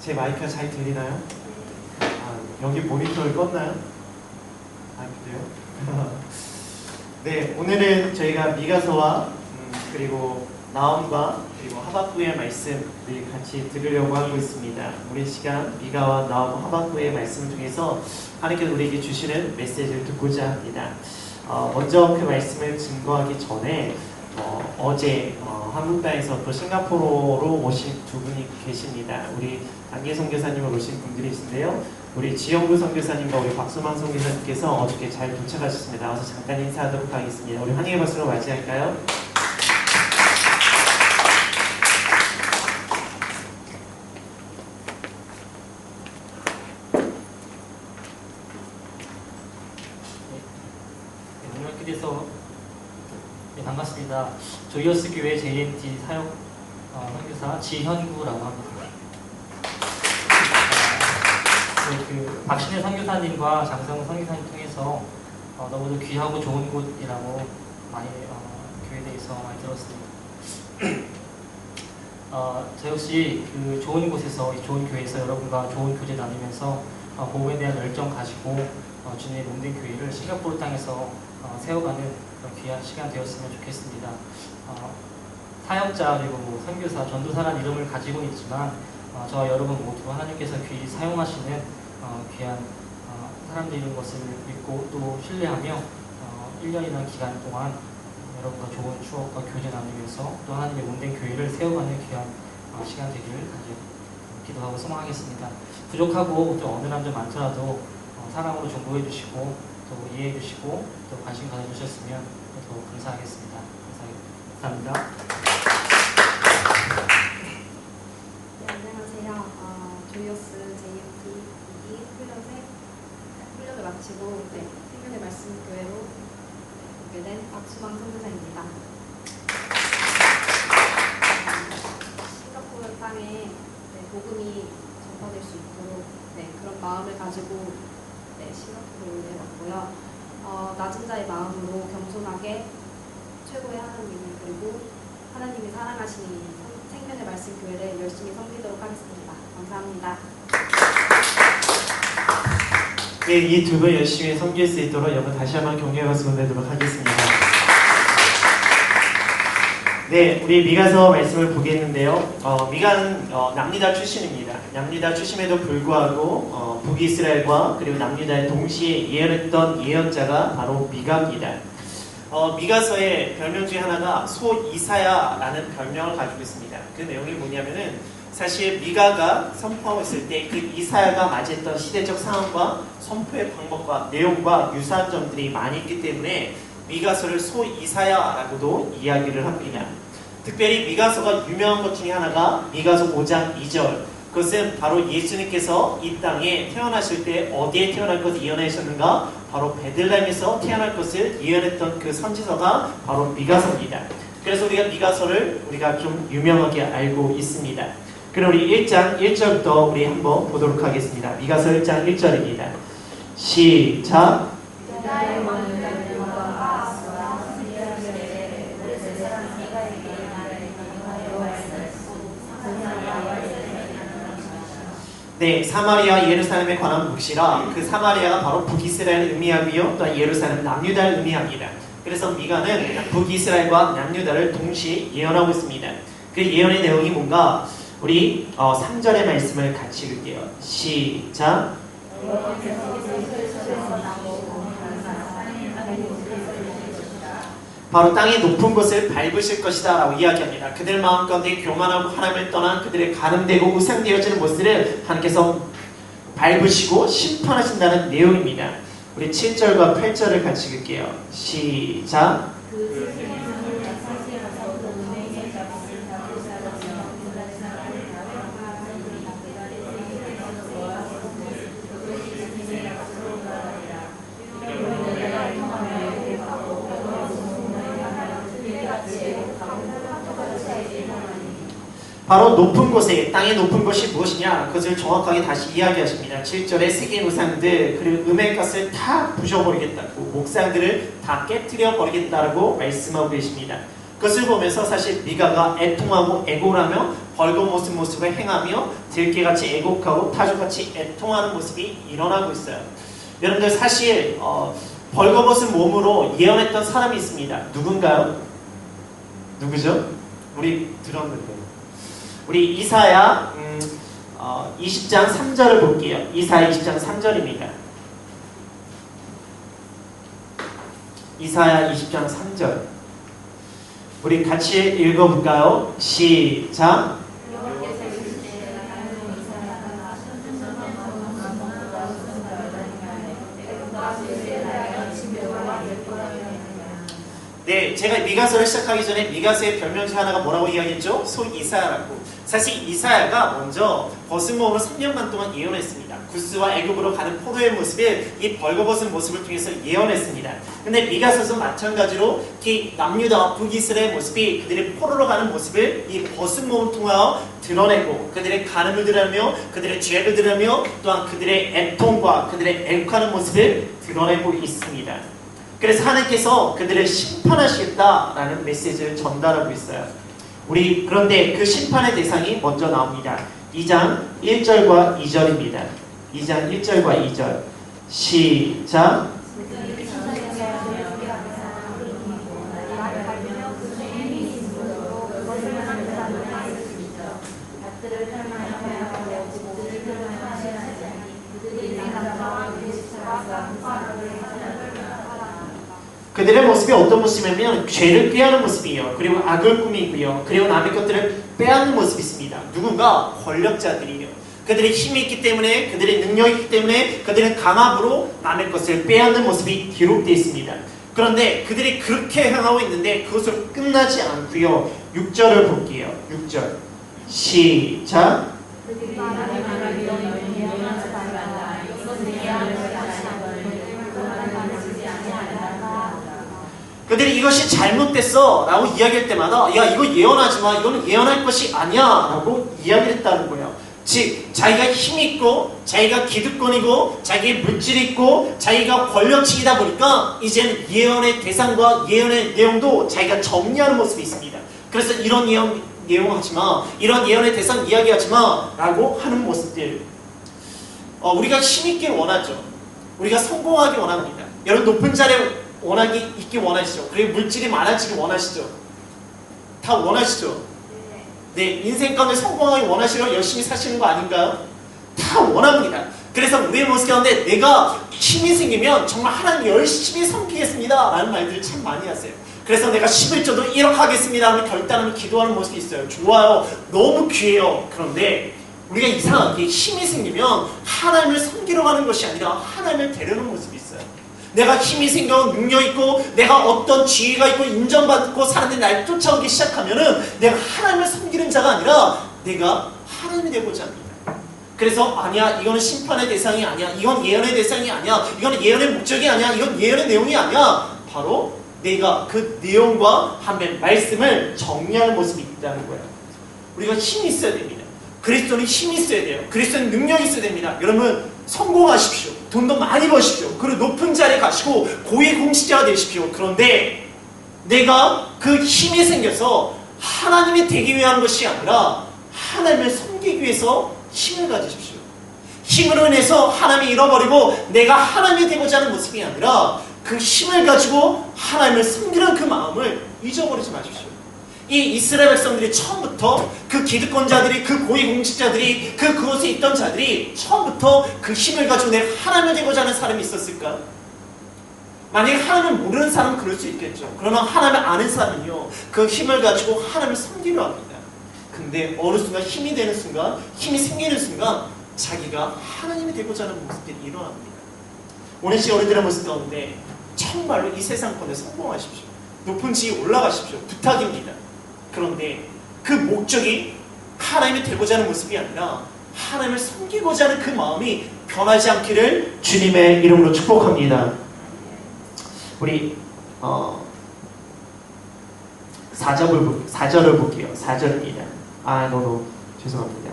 제 마이크가 잘 들리나요? 여기 모니터를 껐나요? 그래요? 네, 오늘은 저희가 미가서와 그리고 나홈과 그리고 하박국의 말씀을 같이 들으려고 하고 있습니다. 우리 시간 미가와 나홈 하박국의 말씀 중에서 하나님께서 우리에게 주시는 메시지를 듣고자 합니다. 먼저 그 말씀을 증거하기 전에 어제 한국 땅에서 또 싱가포르로 오신 두 분이 계십니다. 우리 안계 선교사님을 오신 분들이신데요. 우리 지영구 선교사님과 우리 박수망 선교사님께서 어저께 잘 도착하셨습니다. 와서 잠깐 인사하도록 하겠습니다. 우리 환영의 박수로 맞이할까요? 반갑습니다. 조이어스 교회 JNT 사역 선교사 지현구라고 합니다. 박신혜 선교사님과 장성훈 선교사님 통해서 너무도 귀하고 좋은 곳이라고 많이 교회에 대해서 많이 들었습니다. 저 역시 그 좋은 곳에서, 이 좋은 교회에서 여러분과 좋은 교제 나누면서 복음에 대한 열정 가지고 주님의 몸된 교회를 싱가포르 땅에서 세워가는 귀한 시간 되었으면 좋겠습니다. 사역자 그리고 선교사, 전도사라는 이름을 가지고는 있지만 저와 여러분 모두 하나님께서 귀히 사용하시는 귀한 사람들인 것을 믿고 또 신뢰하며 1년이라는 기간 동안 여러분과 좋은 추억과 교제 나누면서 또 하나님의 몸된 교회를 세워가는 귀한 시간 되기를 기도하고 소망하겠습니다. 부족하고 좀 어눌한 점 많더라도 사랑으로 존경해 주시고 또 이해해 주시고 또 관심 가져주셨으면 더 감사하겠습니다. 감사합니다. 네, 안녕하세요. 조이어스 JNT 2기 훈련을 마치고 생명의 말씀 교회로 오게 된 박수광 선교사입니다. 싱가포르 땅에 복음이 전파될 수 있도록 그런 마음을 가지고 싱가포르에 왔고요. 낮은 자의 마음으로 겸손하게 최고의 하나님을 그리고 하나님이 사랑하시는 생명의 말씀 교회를 열심히 섬기도록 하겠습니다. 감사합니다. 네, 이 두 분 열심히 섬길 수 있도록 여러분 다시 한번 격려의 박수 보내도록 하겠습니다. 네, 우리 미가서 말씀을 보겠는데요. 미가는 남유다 출신입니다. 남유다 출신에도 불구하고 북이스라엘과 그리고 남유다에 동시에 예언했던 예언자가 바로 미가입니다. 미가서의 별명 중에 하나가 소이사야라는 별명을 가지고 있습니다. 그 내용이 뭐냐면은 사실 미가가 선포하고 있을 때 그 이사야가 맞이했던 시대적 상황과 선포의 방법과 내용과 유사한 점들이 많이 있기 때문에 미가서를 소이사야라고도 이야기를 합니다. 특별히 미가서가 유명한 것 중에 하나가 미가서 5장 2절. 그것은 바로 예수님께서 이 땅에 태어나실 때 어디에 태어날 것을 예언하셨는가? 바로 베들레헴에서 태어날 것을 예언했던 그 선지서가 바로 미가서입니다. 그래서 우리가 미가서를 우리가 좀 유명하게 알고 있습니다. 그럼 우리 1장 1절부터 우리 한번 보도록 하겠습니다. 미가서 1장 1절입니다. 시작! 네, 사마리아 예루살렘에 관한 묵시라. 그 사마리아가 바로 북이스라엘을 의미하고요, 또 예루살렘 남유다를 의미합니다. 그래서 미가는 북이스라엘과 남유다를 동시에 예언하고 있습니다. 그 예언의 내용이 뭔가 우리 3절의 말씀을 같이 읽을게요. 시작. 바로 땅의 높은 곳을 밟으실 것이다 라고 이야기합니다. 그들 마음 가운데 교만하고 하나님을 떠난 그들의 가늠되고 우상되어지는 모습을 하나님께서 밟으시고 심판하신다는 내용입니다. 우리 7절과 8절을 같이 읽을게요. 시작. 바로 높은 곳에, 땅의 높은 곳이 무엇이냐? 그것을 정확하게 다시 이야기하십니다. 7절에 세계 우상들 그리고 음행값을 다 부셔버리겠다고, 목상들을 다 깨뜨려 버리겠다고 말씀하고 계십니다. 그것을 보면서 사실 미가가 애통하고 애고라며 벌거벗은 모습을 행하며 들깨같이 애곡하고 타조같이 애통하는 모습이 일어나고 있어요. 여러분들 사실 벌거벗은 몸으로 예언했던 사람이 있습니다. 누군가요? 누구죠? 우리 들었는데 우리 이사야 20장 3절을 볼게요. 이사야 20장 3절입니다. 이사야 20장 3절 우리 같이 읽어볼까요? 시작. 네, 제가 미가서를 시작하기 전에 미가서의 별명 중 하나가 뭐라고 이야기했죠? 이사야라고. 사실 이사야가 먼저 벗은 몸으로 3년간 동안 예언했습니다. 구스와 애굽으로 가는 포로의 모습을 이 벌거벗은 모습을 통해서 예언했습니다. 근데 미가서도 마찬가지로 이 남유다와 북이스라엘의 모습이 그들의 포로로 가는 모습을 이 벗은 몸을 통하여 드러내고 그들의 간음을 드러내며 그들의 죄를 드러내며 또한 그들의 애통과 그들의 애국하는 모습을 드러내고 있습니다. 그래서 하나님께서 그들을 심판하시겠다라는 메시지를 전달하고 있어요. 우리 그런데 그 심판의 대상이 먼저 나옵니다. 2장 1절과 2절입니다. 2장 1절과 2절 시작. 그들의 모습이 어떤 모습이냐면 죄를 꾀하는 모습이에요. 그리고 악을 꾸미고요. 그리고 남의 것들을 빼앗는 모습이 있습니다. 누군가 권력자들이에요. 그들의 힘이 있기 때문에 그들의 능력이 있기 때문에 그들은 강압으로 남의 것을 빼앗는 모습이 기록되어 있습니다. 그런데 그들이 그렇게 행하고 있는데 그것으로 끝나지 않고요. 6절을 볼게요. 6절 시작. 그들이 이것이 잘못됐어 라고 이야기할 때마다 야 이거 예언하지 마 이거는 예언할 것이 아니야 라고 이야기를 했다는 거예요. 즉 자기가 힘이 있고 자기가 기득권이고 자기의 물질이 있고 자기가 권력층이다 보니까 이제는 예언의 대상과 예언의 내용도 자기가 정리하는 모습이 있습니다. 그래서 이런 예언하지 마 이런 예언의 대상 이야기하지 마 라고 하는 모습들 우리가 힘있길 원하죠. 우리가 성공하길 원합니다. 여러분 높은 자리에 있기 원하시죠? 그리고 물질이 많아지기 원하시죠? 다 원하시죠? 네, 인생 가운데 성공하기 원하시려 열심히 사시는 거 아닌가요? 다 원합니다. 그래서 우리의 모습 가운데 내가 힘이 생기면 정말 하나님 열심히 섬기겠습니다 라는 말들을 참 많이 하세요. 그래서 내가 11조도 1억 하겠습니다 하면 결단하면 기도하는 모습이 있어요. 좋아요. 너무 귀해요. 그런데 우리가 이상하게 힘이 생기면 하나님을 섬기러 가는 것이 아니라 하나님을 데려오는 모습이 있어요. 내가 힘이 생겨 능력 있고 내가 어떤 지위가 있고 인정받고 사람들이 날 쫓아오기 시작하면은 내가 하나님을 섬기는 자가 아니라 내가 하나님이 되고자 합니다. 그래서 아니야 이거는 심판의 대상이 아니야 이건 예언의 대상이 아니야 이건 예언의 목적이 아니야 이건 예언의 내용이 아니야 바로 내가 그 내용과 한번 말씀을 정리하는 모습이 있다는 거예요. 우리가 힘이 있어야 됩니다. 그리스도는 힘이 있어야 돼요. 그리스도는 능력이 있어야 됩니다. 여러분 성공하십시오. 돈도 많이 버십시오. 그리고 높은 자리에 가시고 고위공직자가 되십시오. 그런데 내가 그 힘이 생겨서 하나님이 되기 위한 것이 아니라 하나님을 섬기기 위해서 힘을 가지십시오. 힘으로 인해서 하나님이 잃어버리고 내가 하나님이 되고자 하는 모습이 아니라 그 힘을 가지고 하나님을 섬기는 그 마음을 잊어버리지 마십시오. 이 이스라엘 백성들이 처음부터 그 기득권자들이 그 고위공직자들이 그곳에 있던 자들이 처음부터 그 힘을 가지고 내가 하나님을 되고자 하는 사람이 있었을까? 만약에 하나님을 모르는 사람은 그럴 수 있겠죠. 그러나 하나님을 아는 사람은요 그 힘을 가지고 하나님을 섬기려 합니다. 근데 어느 순간 힘이 되는 순간 힘이 생기는 순간 자기가 하나님이 되고자 하는 모습들이 일어납니다. 오늘 시간 우리들의 모습 가운데 정말로 이 세상권에 성공하십시오. 높은 지위에 올라가십시오. 부탁입니다. 그런데 그 목적이 하나님이 되고자 하는 모습이 아니라 하나님을 섬기고자 하는 그 마음이 변하지 않기를 주님의 이름으로 축복합니다. 우리 4절을 볼게요. 4절입니다. 죄송합니다.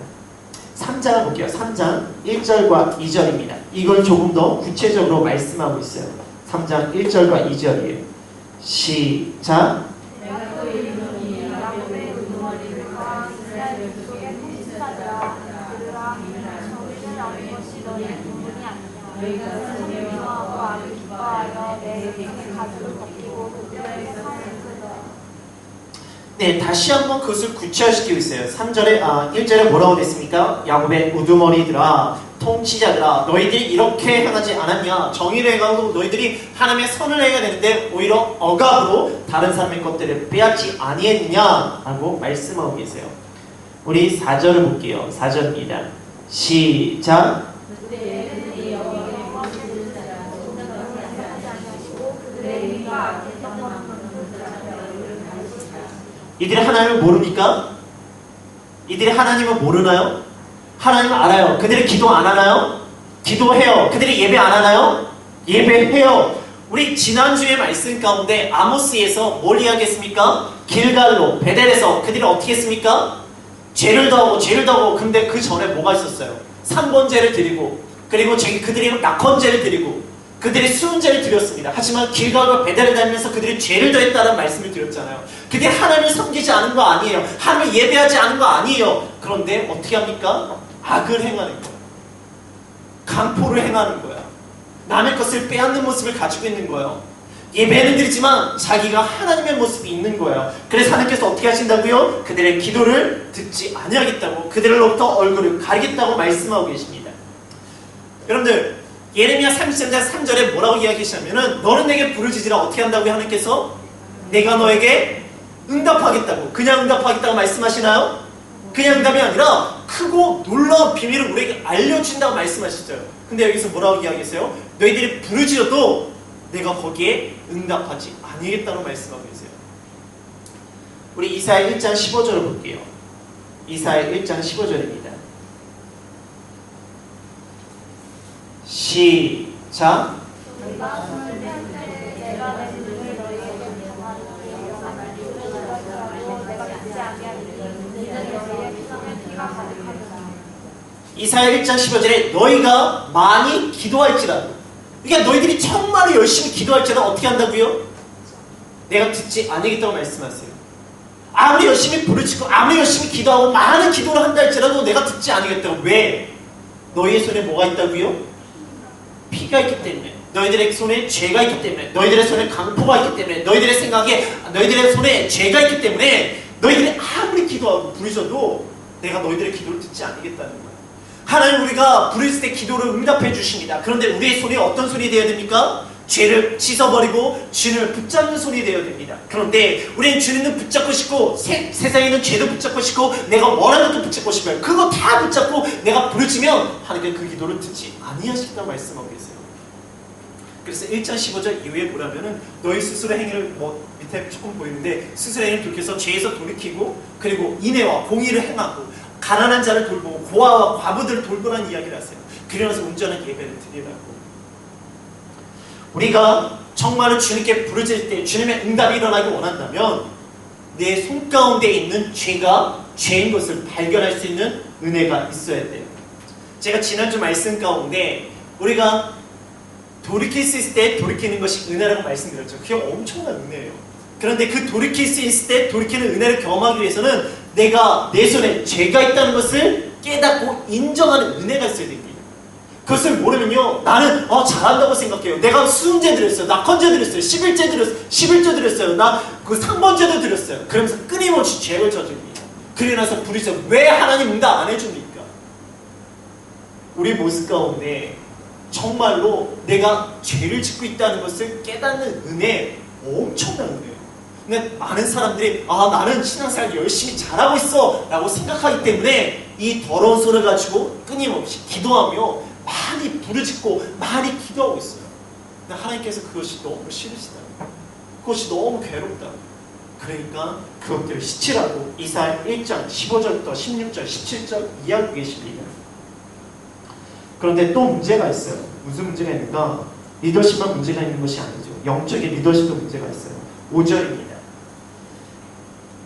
3장을 볼게요. 3장 1절과 2절입니다. 이걸 조금 더 구체적으로 말씀하고 있어요. 3장 1절과 2절이에요. 시작. 천사들아 들으라. 정의를 얻는 것이 너희의 본분이 아니냐. 너희가 선행하고 악을 기뻐하여 내 백성의 가죽을 벗기고 그들에게 사는 거다. 네, 다시 한번 그것을 구체화시키고 있어요. 1절에 뭐라고 됐습니까? 야곱의 우두머리들아, 통치자들아, 너희들이 이렇게 행하지 않았냐? 정의를 행하고 너희들이 하나님의 선을 해야 되는데 오히려 억압으로 다른 사람의 것들을 빼앗지 아니했냐? 라고 말씀하고 계세요. 우리 4절을 볼게요. 4절입니다. 시작. 이들이 하나님을 모릅니까? 이들이 하나님을 모르나요? 하나님을 알아요. 그들이 기도 안 하나요? 기도해요. 그들이 예배 안 하나요? 예배해요. 우리 지난주의 말씀 가운데 아모스에서 뭘 이야기했습니까? 길갈로, 베델에서 그들이 어떻게 했습니까? 죄를 더하고 근데 그 전에 뭐가 있었어요? 삼번제를 드리고 그리고 그들이 낙헌제를 드리고 그들이 수은제를 드렸습니다. 하지만 길갈과 베델에 다니면서 그들이 죄를 더했다는 말씀을 드렸잖아요. 그들이 하나님을 섬기지 않은 거 아니에요. 하나님을 예배하지 않은 거 아니에요. 그런데 어떻게 합니까? 악을 행하는 거예요. 강포를 행하는 거야. 남의 것을 빼앗는 모습을 가지고 있는 거예요. 예배는 드리지만 자기가 하나님의 모습이 있는 거예요. 그래서 하나님께서 어떻게 하신다고요? 그들의 기도를 듣지 아니하겠다고, 그들로부터 얼굴을 가리겠다고 말씀하고 계십니다. 여러분들, 예레미야 33장 3절에 뭐라고 이야기하시냐면은 너는 내게 부르짖으라. 어떻게 한다고 하나님께서? 내가 너에게 응답하겠다고. 그냥 응답하겠다고 말씀하시나요? 그냥 응답이 아니라 크고 놀라운 비밀을 우리에게 알려준다고 말씀하시죠. 근데 여기서 뭐라고 이야기하세요? 너희들이 부르짖어도 내가 거기에 응답하지 아니겠다고 말씀하고 계세요. 우리 이사야 1장 15절을 볼게요. 이사야 1장 15절입니다. 시작. 내가 손을 뗀 때에 내가 내 눈을 너희에게 공개하리니 내가 듣지 아니하리니 이는 너희의 피성의 피가 가득하리라. 이사야 1장 15절에 너희가 많이 기도할지라도, 그러니까 너희들이 정말 열심히 기도할지라도 어떻게 한다고요? 내가 듣지 아니겠다고 말씀하세요. 아무리 열심히 부르짖고 아무리 열심히 기도하고 많은 기도를 한다 할지라도 내가 듣지 아니겠다고. 왜? 너희의 손에 뭐가 있다고요? 피가 있기 때문에, 너희들의 손에 죄가 있기 때문에, 너희들의 손에 강포가 있기 때문에, 너희들의 생각에, 너희들의 손에 죄가 있기 때문에 너희들이 아무리 기도하고 부르짖어도 내가 너희들의 기도를 듣지 않겠다는 거예요. 하나님, 우리가 부르짖을 때 기도를 응답해 주십니다. 그런데 우리의 손이 어떤 손이 되어야 됩니까? 죄를 씻어버리고 주님을 붙잡는 손이 되어야 됩니다. 그런데 우리는 주님을 붙잡고 싶고 세상에 있는 죄도 붙잡고 싶고 내가 원하는 것도 붙잡고 싶어요. 그거 다 붙잡고 내가 부르짖으면 하나님께 그 기도를 듣지 아니하시겠다고 말씀하고 계세요. 그래서 1장 15절 이후에 보라면은 너희 스스로 행위를, 밑에 조금 보이는데 스스로 행위를 돌이켜서 죄에서 돌이키고 그리고 인애와 공의를 행하고 가난한 자를 돌보고 고아와 과부들을 돌보라는 이야기를 하세요. 그러면서 온전한 예배를 드리라고. 우리가 정말로 주님께 부르짖을 때 주님의 응답이 일어나기 원한다면 내 손가운데 있는 죄가 죄인 것을 발견할 수 있는 은혜가 있어야 돼요. 제가 지난주 말씀 가운데 우리가 돌이킬 수 있을 때 돌이키는 것이 은혜라고 말씀드렸죠. 그게 엄청난 은혜예요. 그런데 그 돌이킬 수 있을 때 돌이키는 은혜를 경험하기 위해서는 내가 내 손에 죄가 있다는 것을 깨닫고 인정하는 은혜가 있어야 됩니다. 그것을 모르면요, 나는 잘한다고 생각해요. 내가 수은제 드렸어요. 낙헌제 드렸어요. 11조 드렸어요. 나 그 상번제도 드렸어요. 그러면서 끊임없이 죄를 저집니다. 그러고 나서 부르짖어. 왜 하나님 응답 안 해줍니까? 우리 모습 가운데 정말로 내가 죄를 짓고 있다는 것을 깨닫는 은혜, 엄청난 은혜예요. 근데 많은 사람들이 나는 신앙생활 열심히 잘하고 있어 라고 생각하기 때문에 이 더러운 손을 가지고 끊임없이 기도하며 많이 부르짖고 많이 기도하고 있어요. 근데 하나님께서 그것이 너무 싫으시다. 그것이 너무 괴롭다. 그러니까 그것들을 시치라고 이사야 1장 15절부터 16절, 17절 이야기하고 계십니다. 그런데 또 문제가 있어요. 무슨 문제가 있는가? 리더십만 문제가 있는 것이 아니죠. 영적인 리더십도 문제가 있어요. 5절입니다.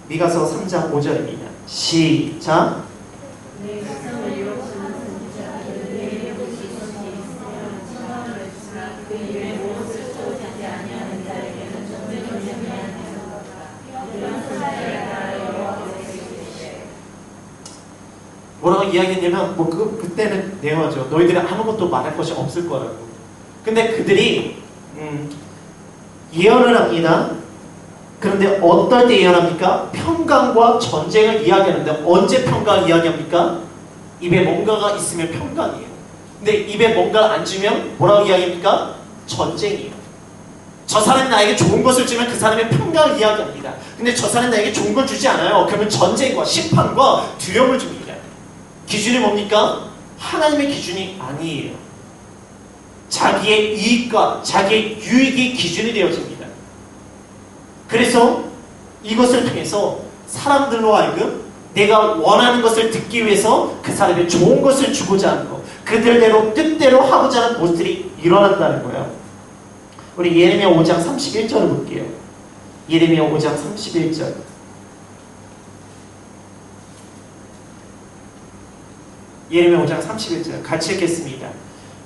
미가서 3장 5절입니다. 시작. 뭐라고 이야기했냐면 그때는 내용하죠. 너희들이 아무것도 말할 것이 없을 거라고. 근데 그들이 예언을 합니다. 그런데 어떨 때 예언합니까? 평강과 전쟁을 이야기하는데 언제 평강을 이야기합니까? 입에 뭔가가 있으면 평강이에요. 근데 입에 뭔가를 안 주면 뭐라고 이야기합니까? 전쟁이에요. 저 사람이 나에게 좋은 것을 주면 그 사람의 평강을 이야기합니다. 근데 저 사람이 나에게 좋은 걸 주지 않아요. 그러면 전쟁과 심판과 두려움을 줍니다. 기준이 뭡니까? 하나님의 기준이 아니에요. 자기의 이익과 자기의 유익이 기준이 되어집니다. 그래서 이것을 통해서 사람들로 하여금 내가 원하는 것을 듣기 위해서 그 사람의 좋은 것을 주고자 하는 것, 그들대로 뜻대로 하고자 하는 모습들이 일어난다는 거예요. 우리 예레미야 5장 31절을 볼게요. 예레미야 5장 31절. 예레미야 5장 31절 같이 읽겠습니다.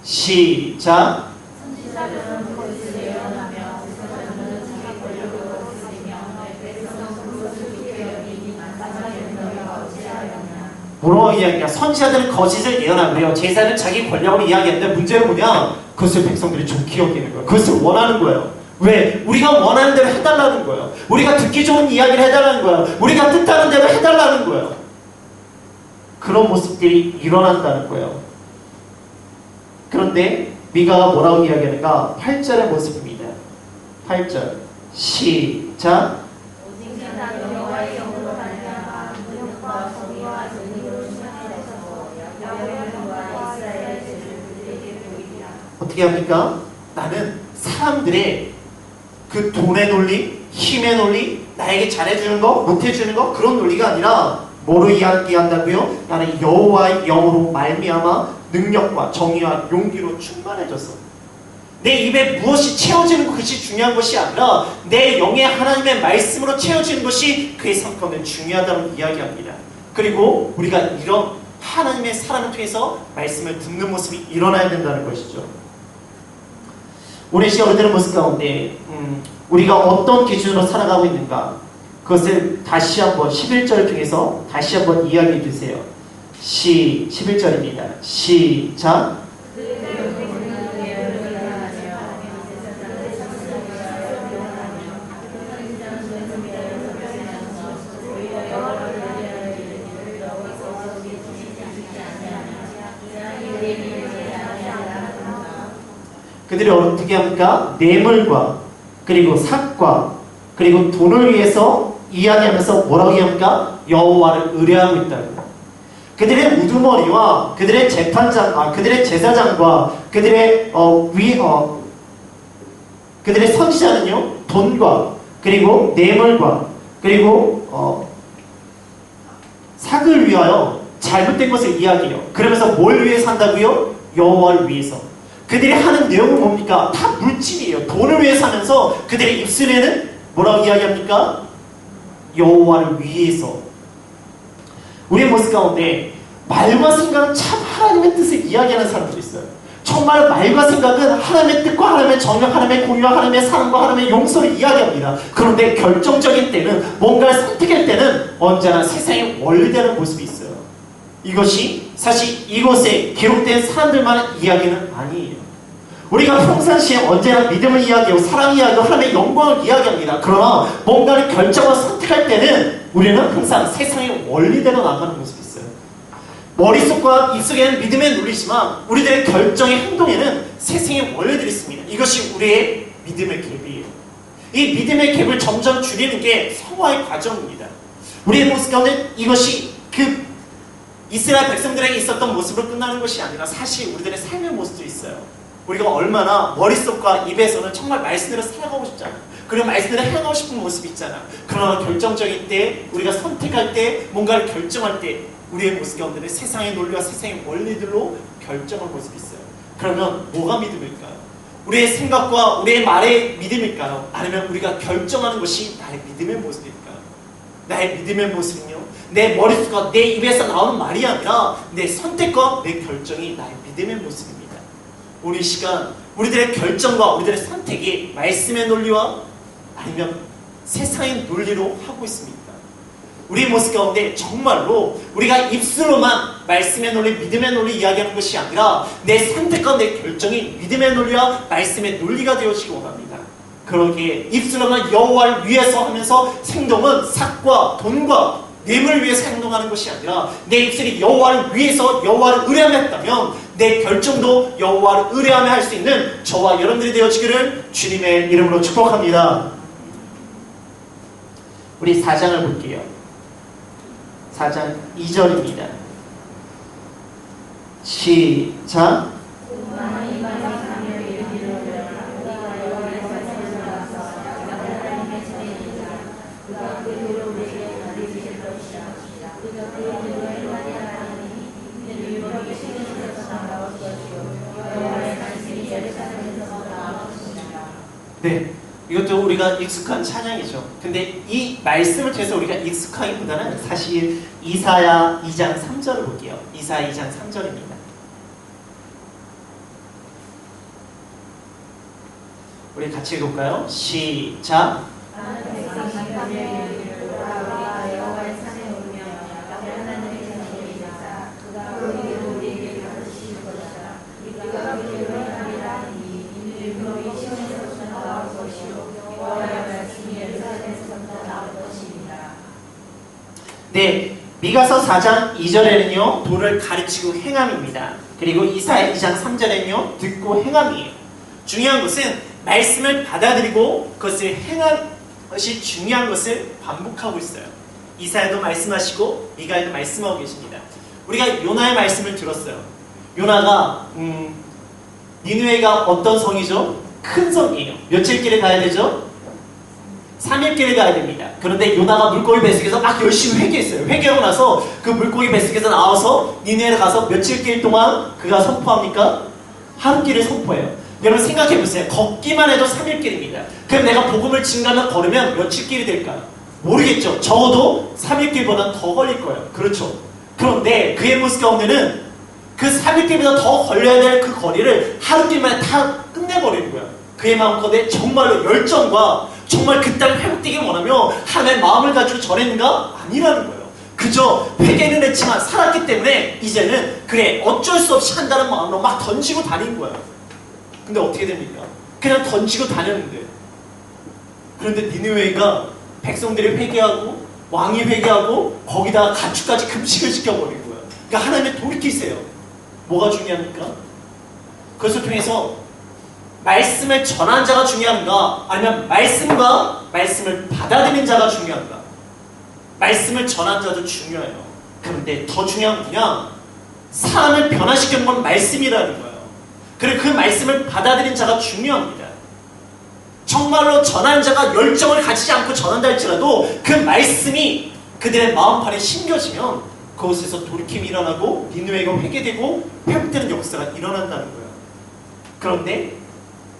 시작. 선지자들은 거짓을 예언하며 지도자들은 자기 권력으로 쓰리며 백성으로 슬프게 여기니 만사자의 너희가 어찌하였냐. 뭐라고 이야기냐? 선지자들은 거짓을 예언하고요. 제사는 자기 권력으로 이야기하는데 문제는 뭐냐? 그것을 백성들이 좋게 여기는 거예요. 그것을 원하는 거예요. 왜? 우리가 원하는 대로 해달라는 거예요. 우리가 듣기 좋은 이야기를 해달라는 거예요. 우리가 뜻하는 대로 해달라는 거예요. 그런 모습들이 일어난다는 거예요. 그런데 미가가 뭐라고 이야기하는가? 8절의 모습입니다. 8절 시작. 오직 제사는 여호와의 영으로 말미암아 능력과 정의와 진리로 충만해져서 야곱의 영과 이스라엘의 죄를 그들에게 보이리라. 어떻게 합니까? 나는 사람들의 그 돈의 논리, 힘의 논리, 나에게 잘해주는 거, 못해주는 거 그런 논리가 아니라 뭐로 이야기한다고요? 나는 여호와의 영으로 말미암아 능력과 정의와 용기로 충만해졌어. 내 입에 무엇이 채워지는 것이 중요한 것이 아니라 내 영의 하나님의 말씀으로 채워지는 것이 그의 삶 가운데 중요하다고 이야기합니다. 그리고 우리가 이런 하나님의 사람을 통해서 말씀을 듣는 모습이 일어나야 된다는 것이죠. 우리 시어른들의 모습 가운데 우리가 어떤 기준으로 살아가고 있는가, 그것을 다시 한번 11절 중에서 다시 한번 이야기해 주세요. 11절입니다. 시작. 그들이 어떻게 합니까? 뇌물과 그리고 삭과 그리고 돈을 위해서 이야기하면서 뭐라고 이야기합니까? 여호와를 의뢰하고 있다는 거예요. 그들의 우두머리와 그들의 그들의 제사장과 그들의 그들의 선지자는요, 돈과 그리고 뇌물과 그리고 삭을 위하여 잘못된 것을 이야기해요. 그러면서 뭘 위해서 한다고요? 여호와를 위해서. 그들이 하는 내용은 뭡니까? 다 물질이에요. 돈을 위해서 하면서 그들의 입술에는 뭐라고 이야기합니까? 여호와를 위해서. 우리의 모습 가운데 말과 생각은 참 하나님의 뜻을 이야기하는 사람들이 있어요. 정말 말과 생각은 하나님의 뜻과 하나님의 정령, 하나님의 공의와 하나님의 사랑과 하나님의 용서를 이야기합니다. 그런데 결정적인 때는, 뭔가를 선택할 때는 언제나 세상에 원리되는 모습이 있어요. 이것이 사실 이곳에 기록된 사람들만의 이야기는 아니에요. 우리가 평상시에 언제나 믿음을 이야기하고 사랑을 이야기하고 하나님의 영광을 이야기합니다. 그러나 뭔가를 결정을 선택할 때는 우리는 항상 세상의 원리대로 나가는 모습이 있어요. 머릿속과 입속에는 믿음의 논리지만 우리들의 결정의 행동에는 세상의 원리들이 있습니다. 이것이 우리의 믿음의 갭이에요. 이 믿음의 갭을 점점 줄이는 게 성화의 과정입니다. 우리의 모습 가운데 이것이 그 이스라엘 백성들에게 있었던 모습으로 끝나는 것이 아니라 사실 우리들의 삶의 모습도 있어요. 우리가 얼마나 머릿속과 입에서는 정말 말씀대로 살아가고 싶잖아. 그리고 말씀대로 행하고 싶은 모습이 있잖아. 그러나 결정적인 때, 우리가 선택할 때, 뭔가를 결정할 때 우리의 모습 가운데는 세상의 논리와 세상의 원리들로 결정할 모습이 있어요. 그러면 뭐가 믿음일까요? 우리의 생각과 우리의 말의 믿음일까요? 아니면 우리가 결정하는 것이 나의 믿음의 모습일까요? 나의 믿음의 모습은요, 내 머릿속과 내 입에서 나오는 말이 아니라 내 선택과 내 결정이 나의 믿음의 모습입니다. 오늘 시간 우리들의 결정과 우리들의 선택이 말씀의 논리와 아니면 세상의 논리로 하고 있습니까? 우리 모습 가운데 정말로 우리가 입술로만 말씀의 논리, 믿음의 논리 이야기하는 것이 아니라 내 선택과 내 결정이 믿음의 논리와 말씀의 논리가 되어지기 원합니다. 그러기에 입술로만 여호와를 위해서 하면서 행동은 삭과 돈과 뇌물을 위해서 행동하는 것이 아니라 내 입술이 여호와를 위해서 여호와를 의뢰하며 했다면 내 결정도 여호와를 의뢰하며 할 수 있는 저와 여러분들이 되어지기를 주님의 이름으로 축복합니다. 우리 4장을 볼게요. 4장 2절입니다. 시작. 네, 이것도 우리가 익숙한 찬양이죠. 근데 이 말씀을 통해서 우리가 익숙하기보다는 사실 이사야 2장 3절을 볼게요. 이사야 2장 3절입니다. 우리 같이 읽을까요? 시작. 네, 미가서 4장 2절에는요 도를 가르치고 행함입니다. 그리고 이사야 2장 3절에는요 듣고 행함이에요. 중요한 것은 말씀을 받아들이고 그것을 행한 것이 중요한 것을 반복하고 있어요. 이사야도 말씀하시고 미가에도 말씀하고 계십니다. 우리가 요나의 말씀을 들었어요. 요나가 니느웨가 어떤 성이죠? 큰 성이에요. 며칠 길에 가야 되죠? 3일 길에 가야 됩니다. 그런데 요나가 물고기 뱃속에서 막 열심히 회개했어요. 회개하고 나서 그 물고기 뱃속에서 나와서 니느웨를 가서 며칠 길 동안 그가 선포합니까? 하루 길을 선포해요. 여러분 생각해보세요. 걷기만 해도 3일 길입니다. 그럼 내가 복음을 증가하며 걸으면 며칠 길이 될까요? 모르겠죠. 적어도 3일 길보다 더 걸릴 거예요. 그렇죠. 그런데 그의 모습 가운데는 그 3일 길보다 더 걸려야 될 그 거리를 하루 길만에 다 끝내버리는 거예요. 그의 마음껏에 정말로 열정과 정말 그 땅이 회복되길 원하며 하나님의 마음을 가지고 전했는가? 아니라는 거예요. 그저 회개는 했지만 살았기 때문에 이제는 그래 어쩔 수 없이 한다는 마음으로 막 던지고 다닌 거예요. 근데 어떻게 됩니까? 그냥 던지고 다녔는데 그런데 니느웨가 백성들이 회개하고 왕이 회개하고 거기다가 가축까지 금식을 시켜버린 거예요. 그러니까 하나님의 돌이키세요. 뭐가 중요합니까? 그것을 통해서 말씀을 전한 자가 중요한가? 아니면 말씀과 말씀을 받아들인 자가 중요한가? 말씀을 전한 자도 중요해요. 그런데 더 중요한 건 뭐냐? 사람을 변화시키는 건 말씀이라는 거예요. 그리고 그 말씀을 받아들인 자가 중요합니다. 정말로 전한 자가 열정을 가지지 않고 전한다 할지라도 그 말씀이 그들의 마음판에 심겨지면 그곳에서 돌이킴이 일어나고 니느웨가 회개되고 회복되는 역사가 일어난다는 거예요. 그런데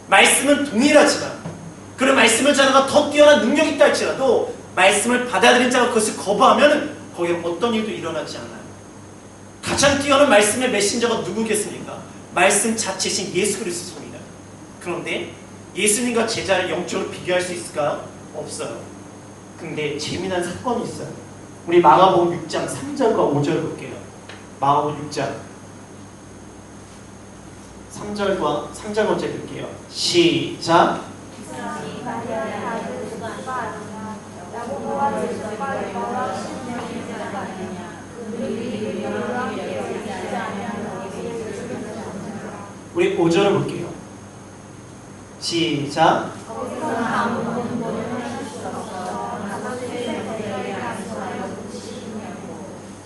말씀은 동일하지만 그 말씀을 전하는 자가 더 뛰어난 능력이 있다 할지라도 말씀을 받아들인 자가 그것을 거부하면 거기에 어떤 일도 일어나지 않아요. 가장 뛰어난 말씀의 메신저가 누구겠습니까? 말씀 자체신 예수 그리스도입니다. 그런데 예수님과 제자를 영적으로 비교할 수 있을까요? 없어요. 근데 재미난 사건이 있어요. 우리 마가복음 6장 3절과 5절 볼게요. 마가복음 6장 3절과 5절 볼게요. 시작. 우리 5절을 볼게요. 시작.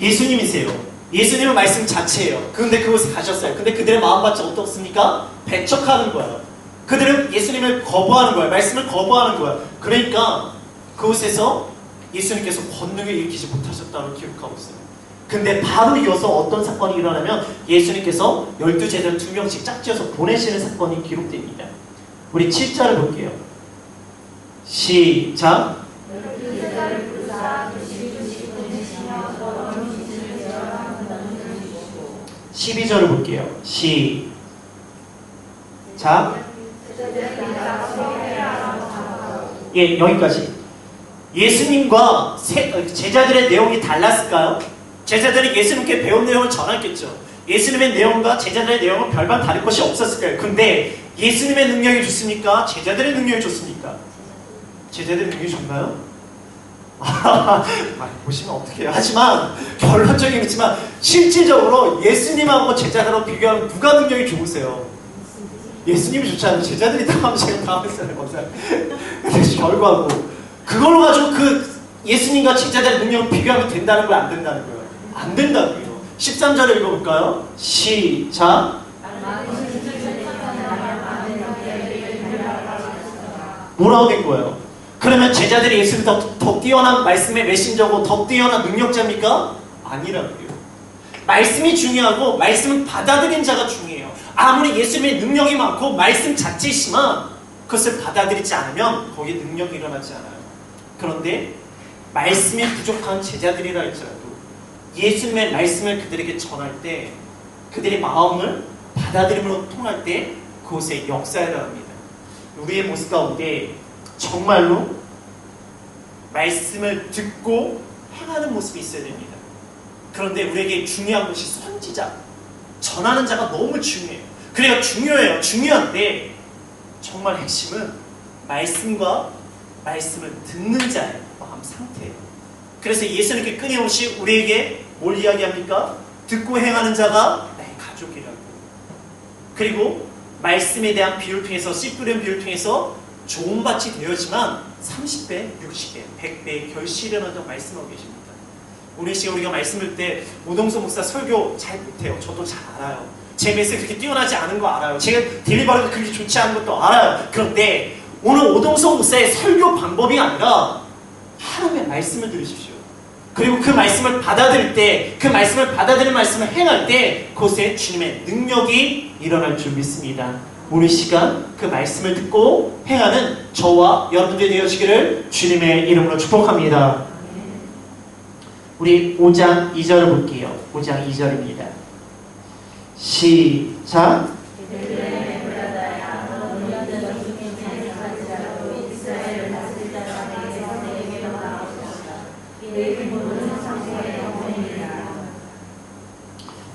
예수님이세요. 예수님은 말씀 자체예요. 그런데 그곳에 가셨어요. 근데 그들의 마음밭이 어떻습니까? 배척하는 거예요. 그들은 예수님을 거부하는 거예요. 말씀을 거부하는 거예요. 그러니까 그곳에서 예수님께서 권능을 일으키지 못하셨다고 기록하고 있어요. 근데 바로 이어서 어떤 사건이 일어나면 예수님께서 12제자를 2명씩 짝지어서 보내시는 사건이 기록됩니다. 우리 7절을 볼게요. 시작. 12절을 볼게요. 시작. 예, 여기까지. 예수님과 제자들의 내용이 달랐을까요? 제자들이 예수님께 배운 내용을 전했겠죠. 예수님의 내용과 제자들의 내용은 별반 다를 것이 없었을 거예요. 근데 예수님의 능력이 좋습니까? 제자들의 능력이 좋습니까? 제자들의 능력이 좋나요? 보시면 어떡해요. 하지만 결론적인 거지만 실질적으로 예수님하고 제자들하고 비교하면 누가 능력이 좋으세요? 예수님이 좋지 않아요. 제자들이 당하면 제가 당했어요. 그래서 결과고 그걸로 가지고 그 예수님과 제자들의 능력을 비교하면 된다는 거예요? 안 된다는 거예요? 안 된다고요. 13절을 읽어볼까요? 시작. 뭐라고 된 거예요? 그러면 제자들이 예수님 더 뛰어난 말씀의 메신저고 더 뛰어난 능력자입니까? 아니라고요. 말씀이 중요하고 말씀을 받아들인 자가 중요해요. 아무리 예수님의 능력이 많고 말씀 자체이지만 그것을 받아들이지 않으면 거기에 능력이 일어나지 않아요. 그런데 말씀이 부족한 제자들이라 할지라도 예수님의 말씀을 그들에게 전할 때 그들의 마음을 받아들임으로 통할 때 그곳에 역사에 일어납니다. 우리의 모습 가운데 정말로 말씀을 듣고 행하는 모습이 있어야 됩니다. 그런데 우리에게 중요한 것이 선지자, 전하는 자가 너무 중요해요. 그래요, 중요해요. 중요한데 정말 핵심은 말씀과 말씀을 듣는 자의 마음 상태예요. 그래서 예수님께 끊임없이 우리에게 뭘 이야기합니까? 듣고 행하는 자가 나의 가족이라고. 그리고 말씀에 대한 비유를 통해서 씨 뿌린 비유를 통해서 좋은 밭이 되었지만 30배, 60배, 100배의 결실이 일어난다고 말씀하고 계십니다. 오늘 시간 우리가 말씀을 때 오동수 목사 설교 잘 못해요. 저도 잘 알아요. 제 메시지 그렇게 뛰어나지 않은 거 알아요. 제가 딜리버리가 그렇게 좋지 않은 것도 알아요. 그런데 오늘 오동수 목사의 설교 방법이 아니라 하나님의 말씀을 들으십시오. 그리고 그 말씀을 받아들일 때, 그 말씀을 받아들인 말씀을 행할 때 그곳에 주님의 능력이 일어날 줄 믿습니다. 오늘 시간 그 말씀을 듣고 행하는 저와 여러분들이 되어지기를 주님의 이름으로 축복합니다. 우리 5장 2절을 볼게요. 5장 2절입니다. 시작.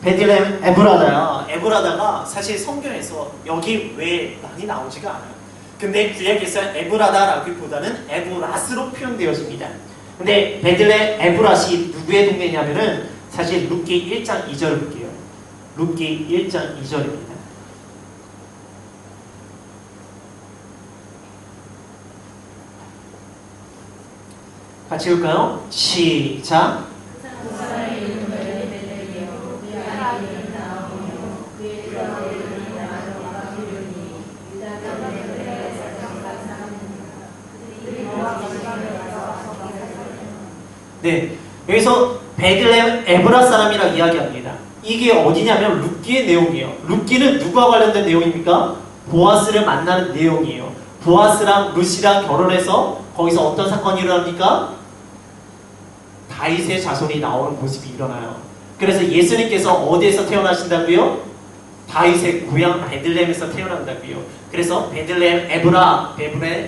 베들레헴 에브라다가 사실 성경에서 여기 왜 많이 나오지가 않아요. 근데 구약에서 에브라다라기보다는 에브라스로 표현되어집니다. 근데 베들레헴 에브라시 누구의 동네냐면은 사실 룻기 1장 2절을 볼게요. 룻기 1장 2절입니다. 같이 읽을까요? 시작. 네, 여기서 베들레헴 에브라 사람이라고 이야기합니다. 이게 어디냐면 룻기의 내용이에요. 룻기는 누구와 관련된 내용입니까? 보아스를 만나는 내용이에요. 보아스랑 룻이랑 결혼해서 거기서 어떤 사건이 일어납니까? 다윗의 자손이 나오는 모습이 일어나요. 그래서 예수님께서 어디에서 태어나신다고요? 다윗의 고향 베들레헴에서 태어난다고요. 그래서 베들레헴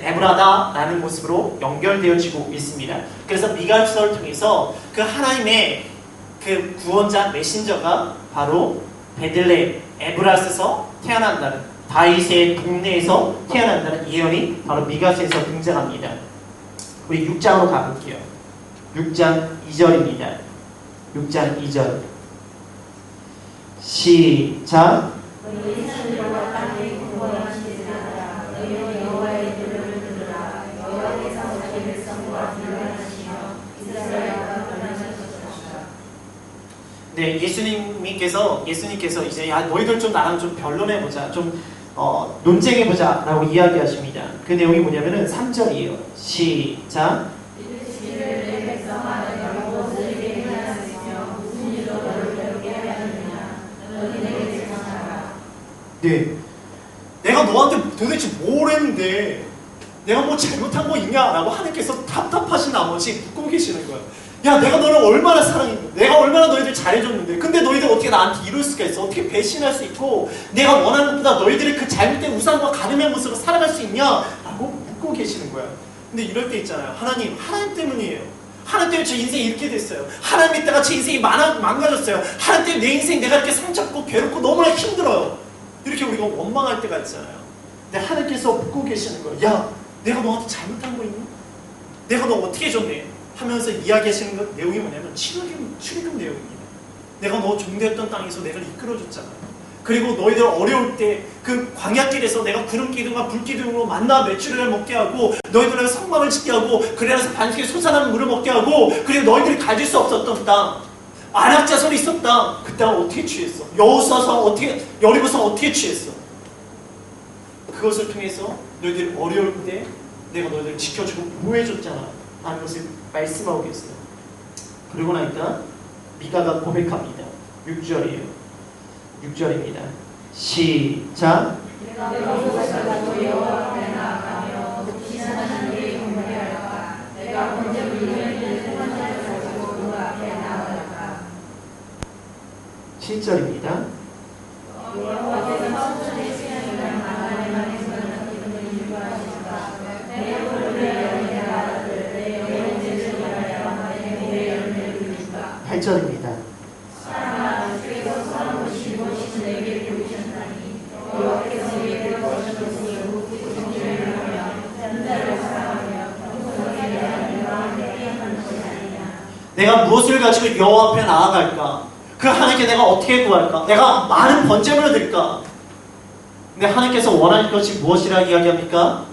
에브라다라는 모습으로 연결되어지고 있습니다. 그래서 미가서를 통해서 그 하나님의 그 구원자 메신저가 바로 베들레헴 에브라스에서 태어난다는, 다윗의 동네에서 태어난다는 예언이 바로 미가서에서 등장합니다. 우리 6장으로 가볼게요. 6장 2절입니다. 6장 2절 시작. 네, 예수님께서 이제 야 너희들 좀 나랑 좀 변론해보자, 좀 논쟁해보자 라고 이야기하십니다. 그 내용이 뭐냐면은 3절이에요. 시작. 네, 내가 너한테 도대체 뭘 했는데 내가 뭐 잘못한 거 있냐 라고 하나님께서 답답하신 나머지 묻고 계시는 거예요. 야, 내가 너를 얼마나 사랑했는데, 내가 얼마나 너희들 잘해줬는데, 근데 너희들 어떻게 나한테 이럴 수가 있어? 어떻게 배신할 수 있고 내가 원하는 것보다 너희들의 그 잘못된 우상과 가늠의 모습으로 살아갈 수 있냐? 라고 묻고 계시는 거예요. 근데 이럴 때 있잖아요. 하나님 때문이에요. 하나님 때문에 제 인생이 이렇게 됐어요. 하나님 믿다가 제 인생이 망가졌어요. 하나님 때문에 내 인생 내가 이렇게 상처받고 괴롭고 너무나 힘들어요. 이렇게 우리가 원망할 때가 있잖아요. 근데 하나님께서 보고 계시는 거예요. 야, 내가 너한테 잘못한 거 있니? 내가 너 어떻게 해줬네? 하면서 이야기하시는 것 내용이 뭐냐면 출애굽 내용입니다. 내가 너 종되었던 땅에서 내가 이끌어줬잖아요. 그리고 너희들 어려울 때 그 광야길에서 내가 구름 기둥과 불 기둥으로 만나 메추리를 먹게 하고 너희들을 성막을 짓게 하고 그래서 반석에 솟아나는 물을 먹게 하고 그리고 너희들이 가질 수 없었던 땅 안악자손이 있었다. 그 땅을 어떻게 취했어? 여리고서 어떻게 취했어? 그것을 통해서 너희들이 어려울 때 내가 너희들을 지켜주고 보호해줬잖아 하는 것을 말씀하고 계세요. 그리고 나니까 미가가 고백합니다. 6절이에요. 6절입니다. 시작. (7절입니다) (8절입니다) 내가 무엇을 가지고 여호와 앞에 나아갈까? 그 하나님께 내가 어떻게 구할까? 내가 많은 번제물을 드릴까? 근데 하나님께서 원하는 것이 무엇이라 이야기합니까?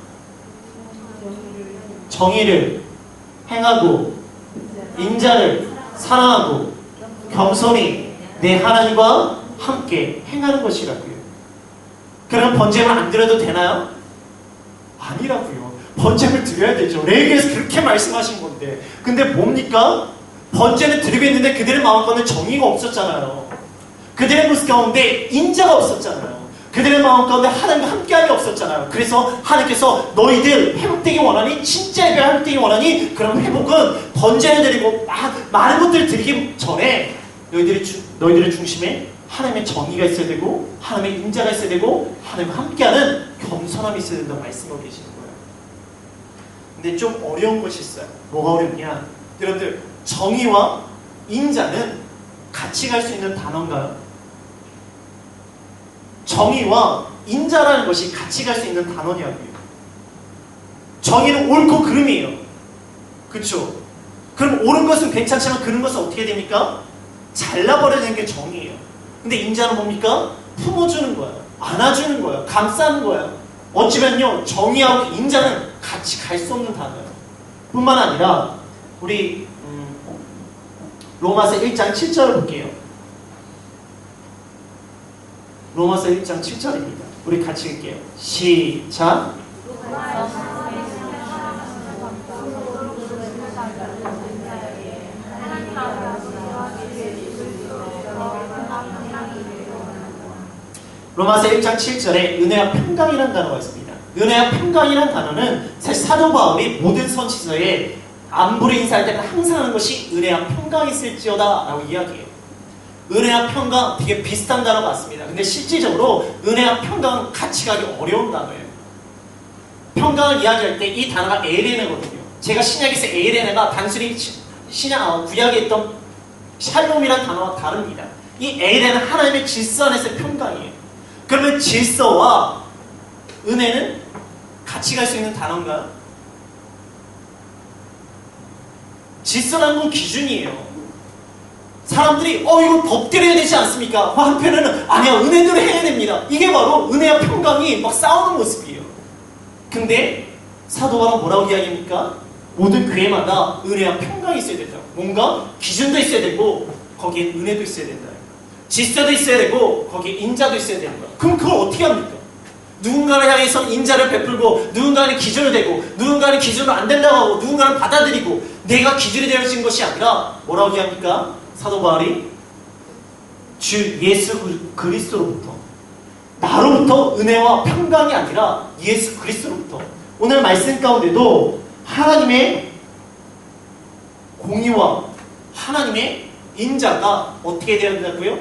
정의를 행하고 인자를 사랑하고 겸손히 내 하나님과 함께 행하는 것이라고요. 그럼 번제물 안 드려도 되나요? 아니라고요. 번제물 드려야 되죠. 레위기에서 그렇게 말씀하신 건데. 근데 뭡니까? 번제는 드리고 있는데 그들의 마음 가운데 정의가 없었잖아요. 그들의 모습 가운데 인자가 없었잖아요. 그들의 마음 가운데 하나님과 함께함이 없었잖아요. 그래서 하나님께서 너희들 회복되기 원하니? 진짜 예배 회복되기 원하니? 그럼 회복은 번제를 드리고 많은 것들을 드리기 전에 너희들의 중심에 하나님의 정의가 있어야 되고 하나님의 인자가 있어야 되고 하나님과 함께하는 겸손함이 있어야 된다고 말씀하고 계시는 거예요. 근데 좀 어려운 것이 있어요. 뭐가 어렵냐? 여러분들 정의와 인자는 같이 갈 수 있는 단어인가요? 정의와 인자라는 것이 같이 갈 수 있는 단어냐고요. 정의는 옳고 그름이에요. 그렇죠? 그럼 옳은 것은 괜찮지만 그른 것은 어떻게 됩니까? 잘라버려야 되는 게 정의예요. 근데 인자는 뭡니까? 품어주는 거예요. 안아주는 거예요. 감싸는 거예요. 어찌면요 정의하고 인자는 같이 갈 수 없는 단어예요. 뿐만 아니라 우리 로마서 1장 7절을 볼게요. 로마서 1장 7절입니다. 우리 같이 읽게요. 시작. 로마서 1장 7절에 은혜와 평강이라는 단어가 있습니다. 은혜와 평강이라는 단어는 사실 사도 바울이 모든 선지서에 안부를 인사할 때는 항상 하는 것이 은혜와 평강이 있을지어다 라고 이야기해요. 은혜와 평강 되게 비슷한 단어 같습니다. 근데 실질적으로 은혜와 평강은 같이 가기 어려운 단어예요. 평강을 이야기할 때 이 단어가 에레네거든요. 제가 신약에서 에레네가 단순히 구약에 있던 샬롬이라는 단어와 다릅니다. 이 에레는 하나님의 질서 안에서의 평강이에요. 그러면 질서와 은혜는 같이 갈 수 있는 단어인가요? 질서라는 건 기준이에요. 사람들이 이거 엎드려야 되지 않습니까? 한편에는 아니야 은혜대로 해야 됩니다. 이게 바로 은혜와 평강이 막 싸우는 모습이에요. 근데 사도 바울은 뭐라고 이야기합니까? 모든 교회마다 은혜와 평강이 있어야 된다. 뭔가 기준도 있어야 되고 거기에 은혜도 있어야 된다. 질서도 있어야 되고 거기에 인자도 있어야 되는 거야. 그럼 그걸 어떻게 합니까? 누군가를 향해서 인자를 베풀고 누군가는 기준을 대고 누군가는 기준으로 안 된다고 하고 누군가는 받아들이고 내가 기준이 되어진 것이 아니라 뭐라고 이야기합니까? 사도 바울이 주 예수 그리스도로부터 나로부터 은혜와 평강이 아니라 예수 그리스도로부터 오늘 말씀 가운데도 하나님의 공의와 하나님의 인자가 어떻게 되어야 된다고요?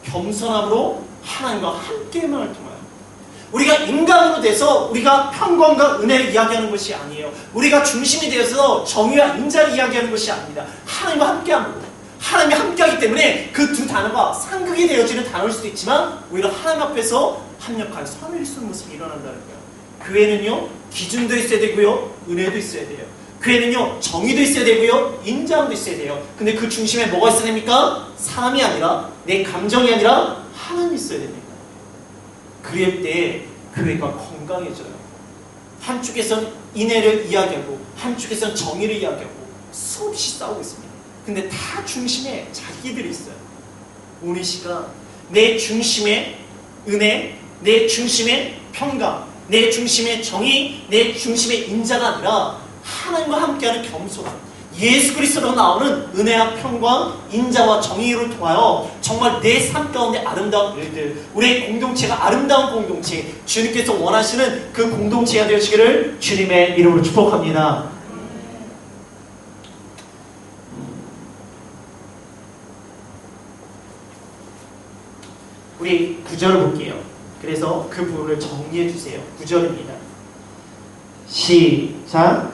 겸손함으로 하나님과 함께만을 통하여 우리가 인간으로 돼서 우리가 평강과 은혜를 이야기하는 것이 아니에요. 우리가 중심이 되어서 정의와 인자를 이야기하는 것이 아닙니다. 하나님과 함께합니다. 하나님이 함께하기 때문에 그 두 단어가 상극이 되어지는 단어일 수도 있지만 오히려 하나님 앞에서 합력하여 선을 이루는 모습이 일어난다는 거예요. 교회는요, 기준도 있어야 되고요, 은혜도 있어야 돼요. 교회는요, 정의도 있어야 되고요, 인자함도 있어야 돼요. 근데 그 중심에 뭐가 있어야 됩니까? 사람이 아니라, 내 감정이 아니라 하나님이 있어야 됩니다. 그럴 때 교회가 건강해져요. 한쪽에선 인애를 이야기하고 한쪽에선 정의를 이야기하고 수없이 싸우고 있습니다. 근데 다 중심에 자기들이 있어요. 오늘 시간 내 중심에 은혜, 내 중심에 평강, 내 중심에 정의, 내 중심에 인자가 아니라 하나님과 함께하는 겸손함, 예수 그리스도로 나오는 은혜와 평강, 인자와 정의를 통하여 정말 내 삶 가운데 아름다운 일들, 우리의 공동체가 아름다운 공동체, 주님께서 원하시는 그 공동체가 되시기를 주님의 이름으로 축복합니다. 우리 9절을 볼게요. 그래서 그 부분을 정리해 주세요. 9절입니다. 시작.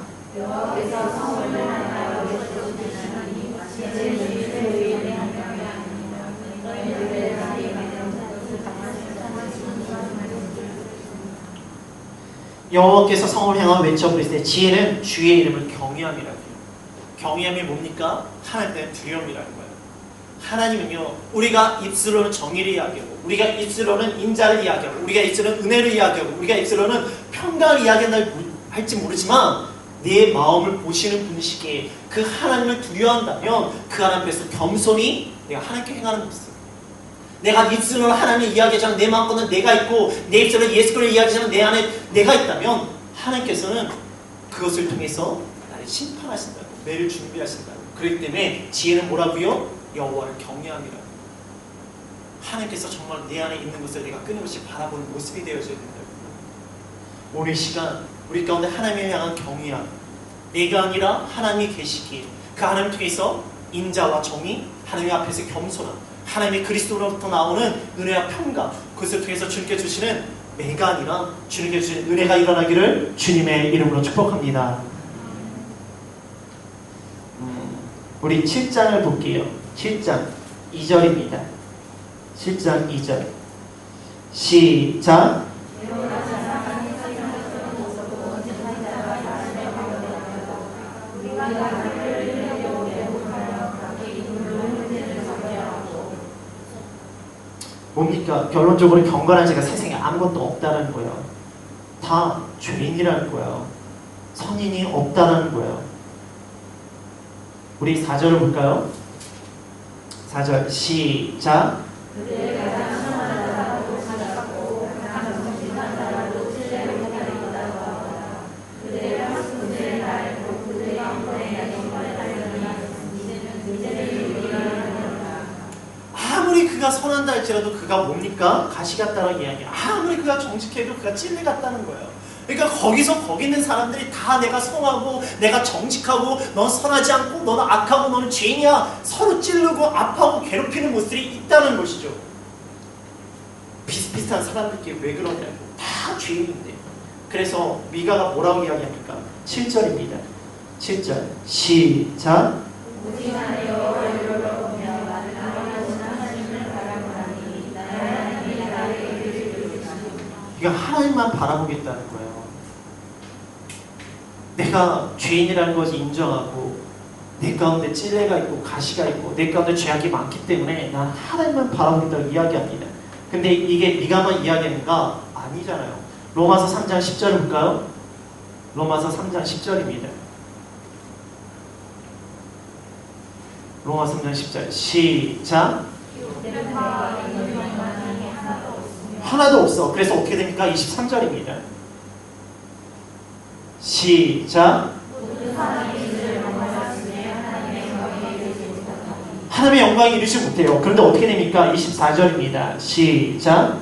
여호와께서 성을 향하여 외쳐 부르시되 지혜는 주의 이름을 경외함이라고 해요. 경외함이 뭡니까? 하나님에 대한 두려움이라는 거예요. 하나님은요, 우리가 입술로는 정의를 이야기하고, 우리가 입술로는 인자를 이야기하고, 우리가 입술로는 은혜를 이야기하고, 우리가 입술로는 평강을 이야기한다 할지 모르지만 내 마음을 보시는 분이시기에 그 하나님을 두려워한다면 그 하나님 앞에서 겸손히 내가 하나님께 행하는 모습, 내가 입술로 하나님을 이야기하지만 내 마음과는 내가 있고 내 입술로 예수를 이야기하지만 내 안에 내가 있다면 하나님께서는 그것을 통해서 나를 심판하신다고, 매를 준비하신다고. 그렇기 때문에 지혜는 뭐라고요? 여호와를 경외함이라. 하나님께서 정말 내 안에 있는 것을 내가 끊임없이 바라보는 모습이 되어져야 된다고. 오늘 시간 우리 가운데 하나님을 향한 경외함, 내가 아니라 하나님이 계시기에 그 하나님 통해서 인자와 정의, 하나님 앞에서 겸손함, 하나님의 그리스도로부터 나오는 은혜와 평강, 그것을 통해서 주님께 주시는 내가 아니라 주님께 주시는 은혜가 일어나기를 주님의 이름으로 축복합니다. 우리 7장을 볼게요. 7장 2절입니다. 7장 2절 시작. 뭡니까? 결론적으로 경건한 자가 세상에 아무것도 없다는 거예요. 다 죄인이라는 거예요. 선인이 없다는 거예요. 우리 4절을 볼까요? 4절 시작. 아무리 그가 선한다 할지라도 그가 뭡니까? 가시 같다는 이야기야. 아무리 그가 정직해도 그가 찔레 같다는 거예요. 그러니까 거기 있는 사람들이 다 내가 선하고 내가 정직하고 넌 선하지 않고 너는 악하고 너는 죄인이야, 서로 찌르고 아파하고 괴롭히는 모습이 있다는 것이죠. 비슷비슷한 사람들끼리 왜 그러냐고. 다 죄인인데. 그래서 미가가 뭐라고 이야기합니까? 7절입니다. 7절 시작. 그러니까 하나님만 바라보겠다는 거예요. 내가 죄인이라는 것을 인정하고 내 가운데 찔레가 있고 가시가 있고 내 가운데 죄악이 많기 때문에 난 하나님만 바라보겠다고 이야기합니다. 근데 이게 미가만 이야기하는가? 아니잖아요. 로마서 3장 10절을 볼까요? 로마서 3장 10절입니다. 로마서 3장 10절 시작. 하나도 없어. 그래서 어떻게 됩니까? 23절입니다. 시작. 하나님의 영광이 이루지 못해요. 그런데 어떻게 됩니까? 24절입니다. 시작.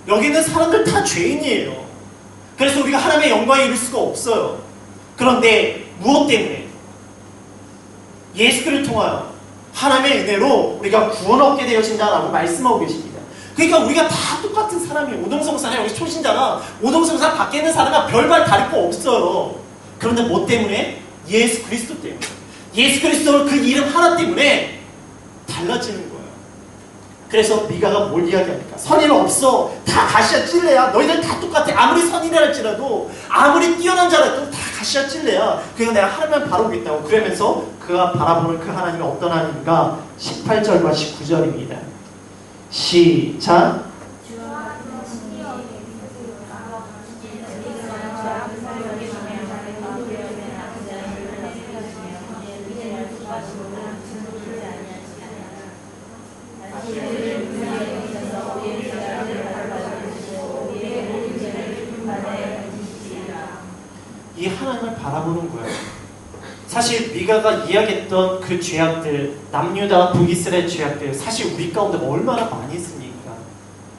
여기 있는 사람들 다 죄인이에요. 그래서 우리가 하나님의 영광을 이룰 수가 없어요. 그런데 무엇 때문에? 예수를 통하여 하나님의 은혜로 우리가 구원 얻게 되어진다라고 말씀하고 계십니다. 그러니까 우리가 다 똑같은 사람이에요. 오동성사나 여기 초신자나 오동성사 밖에 있는 사람은 별반 다를 거 없어요. 그런데 뭐 때문에? 예수 그리스도 때문에. 예수 그리스도 그 이름 하나 때문에 달라지는 거예요. 그래서 미가가 뭘 이야기합니까? 선의는 없어. 다 가시아 찔레야. 너희들 다 똑같아. 아무리 선의라 할지라도, 아무리 뛰어난 자라도 다 가시아 찔레야. 그래서 내가 하나님만 바라보겠다고. 그러면서 그가 바라보는 그 하나님이 어떤 하나님인가? 18절과 19절입니다. 시작. 이 하나님을 바라보는 거예요. 사실 미가가 이야기했던 그 죄악들, 남유다 북이스라엘 죄악들, 사실 우리 가운데 얼마나 많이 있습니까?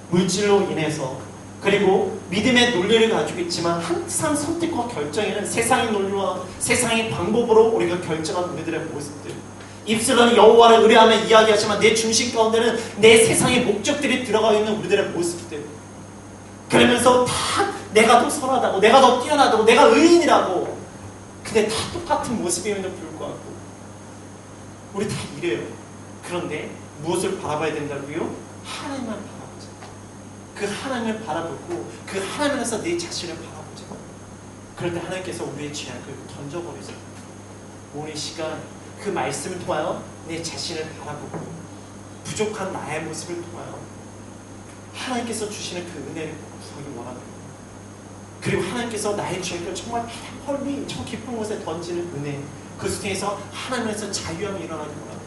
물질로 인해서, 그리고 믿음의 논리를 가지고 있지만 항상 선택과 결정에는 세상의 논리와 세상의 방법으로 우리가 결정한 우리들의 모습들. 입술로는 여호와를 의뢰하며 이야기하지만 내 중심 가운데는 내 세상의 목적들이 들어가 있는 우리들의 모습들. 그러면서 다 내가 더 선하다고, 내가 더 뛰어나다고, 내가 의인이라고. 근데 다 똑같은 모습임에도 불구하고 우리 다 이래요. 그런데 무엇을 바라봐야 된다고요? 하나님만 바라보자. 그 하나님을 바라보고 그 하나님에서 내 자신을 바라보자. 그럴 때 하나님께서 우리의 죄악을 던져버리세요. 오늘 시간 그 말씀을 통하여 내 자신을 바라보고 부족한 나의 모습을 통하여 하나님께서 주시는 그 은혜를 구하기 원합니다. 그리고 하나님께서 나의 죄악을 정말 멀리 저 깊은 곳에 던지는 은혜, 그 속에서 하나님에서 자유함이 일어나기 원합니다.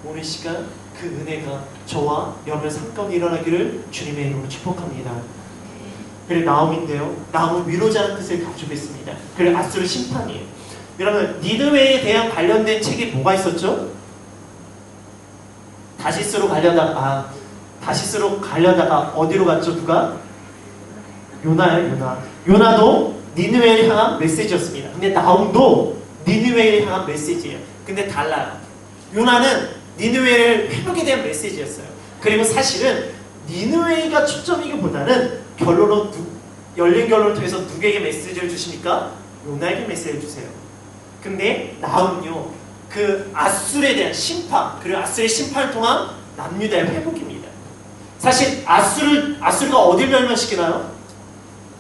오늘 시간 그 은혜가 저와 여러분의 삶 가운데 일어나기를 주님의 이름으로 축복합니다. 그리고 나움인데요, 나움은 위로자는 뜻을 가지고 있습니다. 그리고 아수르 심판이에요. 여러분, 니느웨에 대한 관련된 책이 뭐가 있었죠? 다시스로 가려다가 어디로 갔죠? 누가? 요나예요. 요나도 니느웨를 향한 메시지였습니다. 근데 나움도 니느웨를 향한 메시지예요. 근데 달라요. 요나는 니느웨를 회복에 대한 메시지였어요. 그리고 사실은 니느웨가 초점이기보다는 열린 결론을 통해서 누구에게 메시지를 주십니까? 요나에게 메시지를 주세요. 근데 나움은요, 그 아술에 대한 심판, 그리고 아술의 심판을 통한 남유다의 회복입니다. 사실 아술가 어딜 멸망시키나요?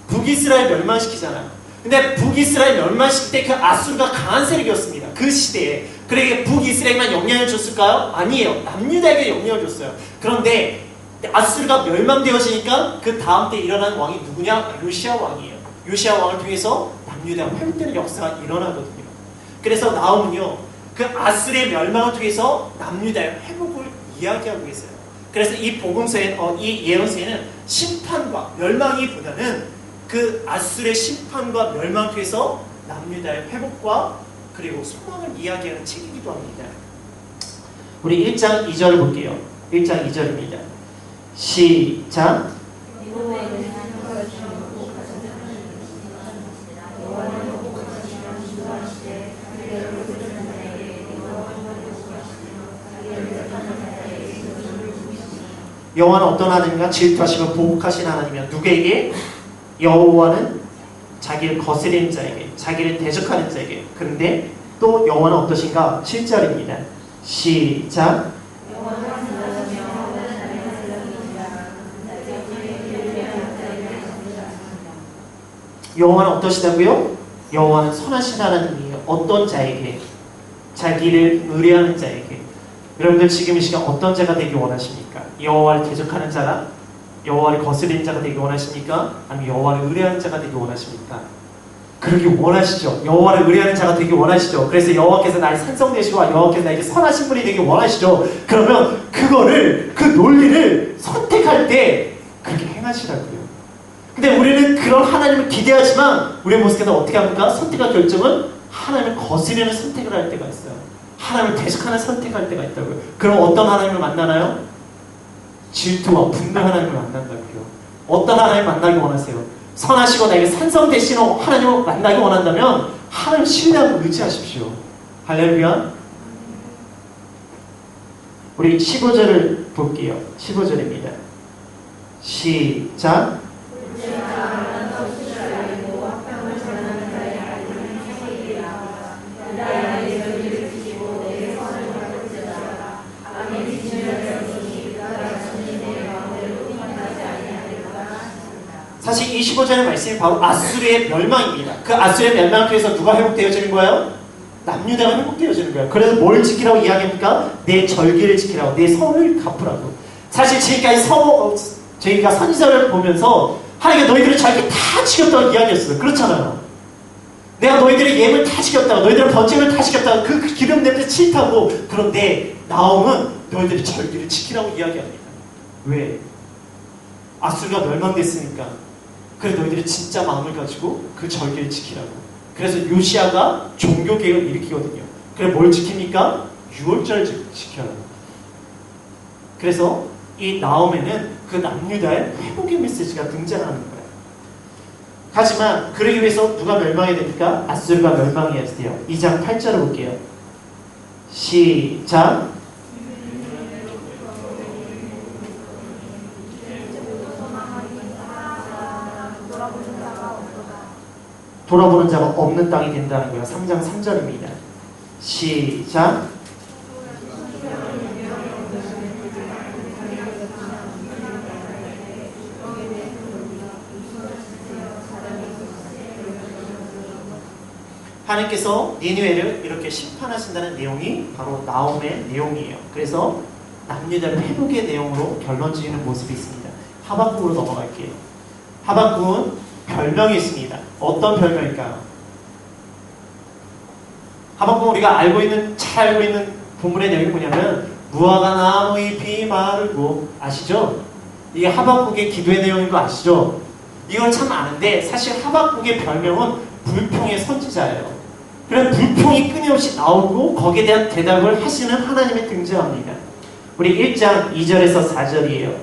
북이스라엘 멸망시키잖아요. 근데 북이스라엘 멸망시킬 때 그 아술가 강한 세력이었습니다. 그 시대에. 그러니까 북이스라엘만 영향을 줬을까요? 아니에요. 남유다에게 영향을 줬어요. 그런데 아술가 멸망되어지니까 그 다음 때 일어난 왕이 누구냐? 요시야 왕이에요. 요시야 왕을 통해서 남유다가 회복되는 역사가 일어나거든요. 그래서 나움은요, 그 아술의 멸망을 통해서 남유다의 회복을 이야기하고 있어요. 그래서 이 복음서에, 이 예언서에는 심판과 멸망이보다는 그 아술의 심판과 멸망을 통해서 남유다의 회복과 그리고 소망을 이야기하는 책이기도 합니다. 우리 1장 2절 볼게요. 1장 2절입니다. 시작. 여호와는 어떤 하나님인가? 질투하시고 보복하신 하나님이야. 누구에게? 여호와는 자기를 거스리는 자에게, 자기를 대적하는 자에게. 그런데 또 여호와는 어떠신가? 7절입니다. 시작. 여호와는 어떠시다고요? 여호와는 선하신 하나님이에요. 어떤 자에게? 자기를 의뢰하는 자에게. 여러분들 지금 이 시간 어떤 자가 되기 원하십니까? 여호와를 대적하는 자가? 여호와를 거스리는 자가 되기 원하십니까? 아니면 여호와를 의뢰하는 자가 되기 원하십니까? 그러기 원하시죠. 여호와를 의뢰하는 자가 되기 원하시죠. 그래서 여호와께서 나의 산성되시고 여호와께서 나에게 선하신 분이 되기 원하시죠. 그러면 그거를, 그 논리를 선택할 때 그렇게 행하시라고요. 근데 우리는 그런 하나님을 기대하지만 우리의 모습에서 어떻게 합니까? 선택과 결정은 하나님을 거스리는 선택을 할 때가 있어요. 하나님을 대적하는 선택할 때가 있다고요. 그럼 어떤 하나님을 만나나요? 질투와 분노 하나님을 만난다고요. 어떤 하나님을 만나기 원하세요? 선하시고 나에게 산성되시는 하나님을 만나기 원한다면 하나님을 신뢰하고 의지하십시오. 할렐루야. 우리 15절을 볼게요. 15절입니다. 시작. 사실 이 15절의 말씀이 바로 아수르의 멸망입니다. 그 아수르의 멸망을 통해서 누가 회복되어지는 거예요? 남유다가 회복되어지는 거예요. 그래서 뭘 지키라고 이야기합니까? 내 절기를 지키라고, 내 성을 갚으라고. 사실 지금까지 저희가 선지자를 보면서 하나님께 너희들의 절기 다 지켰다고 이야기했어요. 그렇잖아요. 내가 너희들의 예물 다 지켰다고, 너희들의 번제물 다 지켰다고, 그 기름 냄새 싫다고. 그런데 나옴은 너희들의 절기를 지키라고 이야기합니다. 왜? 아수르가 멸망됐으니까. 그래 너희들이 진짜 마음을 가지고 그 절기를 지키라고. 그래서 요시아가 종교개혁을 일으키거든요. 그래 뭘 지킵니까? 유월절을 지켜요. 그래서 이 나옴에는 그 남유다의 회복의 메시지가 등장하는 거예요. 하지만 그러기 위해서 누가 멸망해야 됩니까? 아수르가 멸망해야 돼요. 2장 8절을 볼게요. 시작. 돌아보는 자가 없는 땅이 된다는 거예요. 3장 3절입니다. 시작. 하나님께서 니느웨를 이렇게 심판하신다는 내용이 바로 나옴의 내용이에요. 그래서 남유다의 회복의 내용으로 결론 지으는 모습이 있습니다. 하박국으로 넘어갈게요. 하박국은 별명이 있습니다. 어떤 별명일까요? 하박국 우리가 잘 알고 있는 본문의 내용이 뭐냐면 무화과 나무 잎이 마르고 아시죠? 이게 하박국의 기도의 내용인 거 아시죠? 이걸 참 아는데 사실 하박국의 별명은 불평의 선지자예요. 그래서 불평이 끊임없이 나오고 거기에 대한 대답을 하시는 하나님이 등장합니다. 우리 1장 2절에서 4절이에요.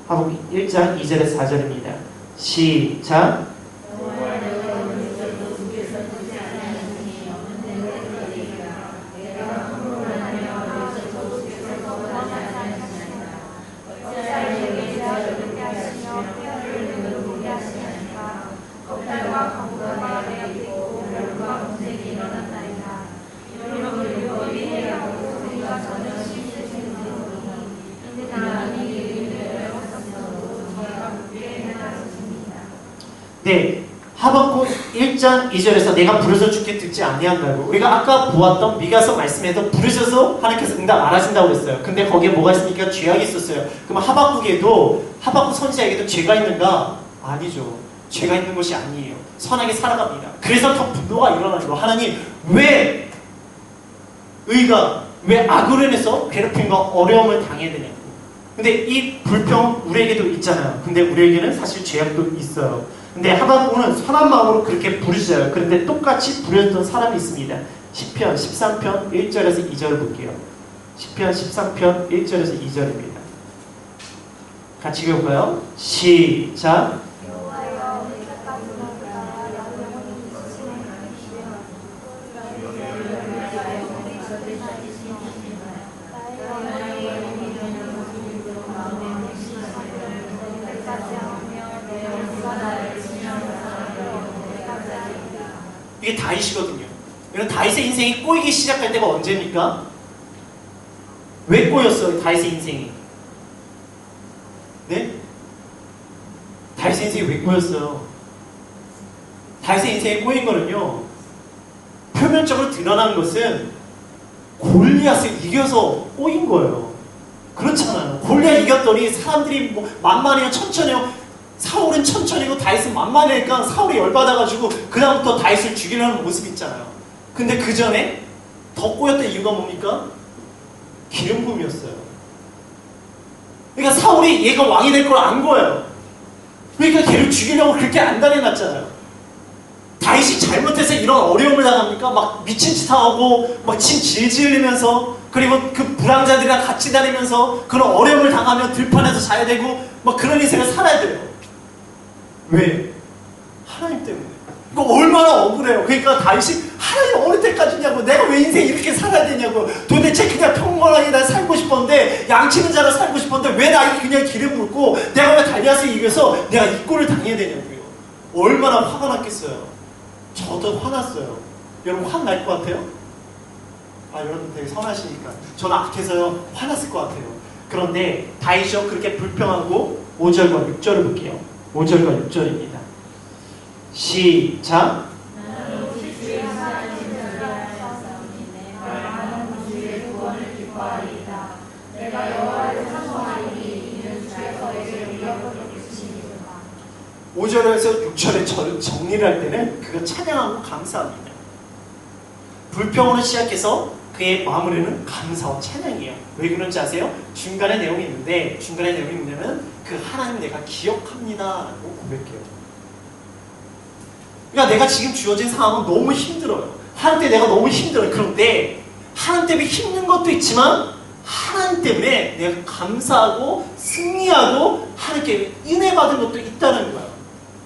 하박국 1장 2절에서 4절입니다. 시작. 네, 하박국 1장 2절에서 내가 부르짖어 주께 듣지 아니한다고. 우리가 아까 보았던 미가서 말씀에도 부르셔서 하나님께서 응답 안 하신다고 그랬어요. 근데 거기에 뭐가 있습니까? 죄악이 있었어요. 그럼 하박국 선지자에게도 죄가 있는가? 아니죠. 죄가 있는 것이 아니에요. 선하게 살아갑니다. 그래서 더 분노가 일어나는 거예요. 하나님 왜 악으로 인해서 괴롭힘과 어려움을 당해야 되냐고. 근데 이 불평 우리에게도 있잖아요. 근데 우리에게는 사실 죄악도 있어요. 근데 하박국은 선한 마음으로 그렇게 부르짖어요. 그런데 똑같이 부르짖던 사람이 있습니다. 시편 13편 1절에서 2절을 볼게요. 시편 13편 1절에서 2절입니다. 같이 읽어볼까요? 시작. 이게 다윗이거든요. 이런 다윗의 인생이 꼬이기 시작할 때가 언제입니까? 왜 꼬였어요? 다윗의 인생이. 네? 다윗의 인생이 왜 꼬였어요? 다윗의 인생이 꼬인 거는요, 표면적으로 드러난 것은 골리앗을 이겨서 꼬인 거예요. 그렇잖아요. 골리앗 이겼더니 사람들이 뭐 만만해요, 천천해요. 사울은 천천히고 다윗은 만만하니까 사울이 열받아가지고 그 다음부터 다윗을 죽이려는 모습이 있잖아요. 근데 그 전에 더 꼬였던 이유가 뭡니까? 기름 부음이었어요. 그러니까 사울이 얘가 왕이 될 걸 안 거예요. 그러니까 걔를 죽이려고 그렇게 안달해놨잖아요. 다윗이 잘못해서 이런 어려움을 당합니까? 막 미친 짓 하고 막 침 질질 흘리면서, 그리고 그 불황자들이랑 같이 다니면서 그런 어려움을 당하면 들판에서 자야 되고 막 그런 인생을 살아야 돼요. 왜? 하나님 때문에. 이거 얼마나 억울해요. 그러니까 다윗이 차라리 어느 때까지냐고. 내가 왜 인생 이렇게 살아야 되냐고. 도대체 그냥 평범하게 난 살고 싶었는데, 양치는 자로 살고 싶었는데 왜 나에게 그냥 기름 붓고 내가 왜 달리아서 이겨서 내가 이 꼴을 당해야 되냐고요. 얼마나 화가 났겠어요. 저도 화났어요. 여러분 화날 것 같아요? 아, 여러분 되게 선하시니까. 저는 악해서요 화났을 것 같아요. 그런데 다윗이 그렇게 불평하고 5절과 6절을 볼게요. 5절과 6절입니다. 시작. 내가 여호와를 찬송하리니 이는 주께서 내게 위협을 주시니라. 5절에서 6절에 정리를 할 때는 그거 찬양하고 감사합니다. 불평으로 시작해서 그의 마무리는 감사와 찬양이에요. 왜 그런지 아세요? 중간에 내용이 있는데, 중간에 내용이 뭐냐면 그 하나님 내가 기억합니다 라고 고백해요. 그러니까 내가 지금 주어진 상황은 너무 힘들어요. 하나님 때문에 내가 너무 힘들어요. 그런데 하나님 때문에 힘든 것도 있지만 하나님 때문에 내가 감사하고 승리하고 하나님께 은혜 받은 것도 있다는 거예요.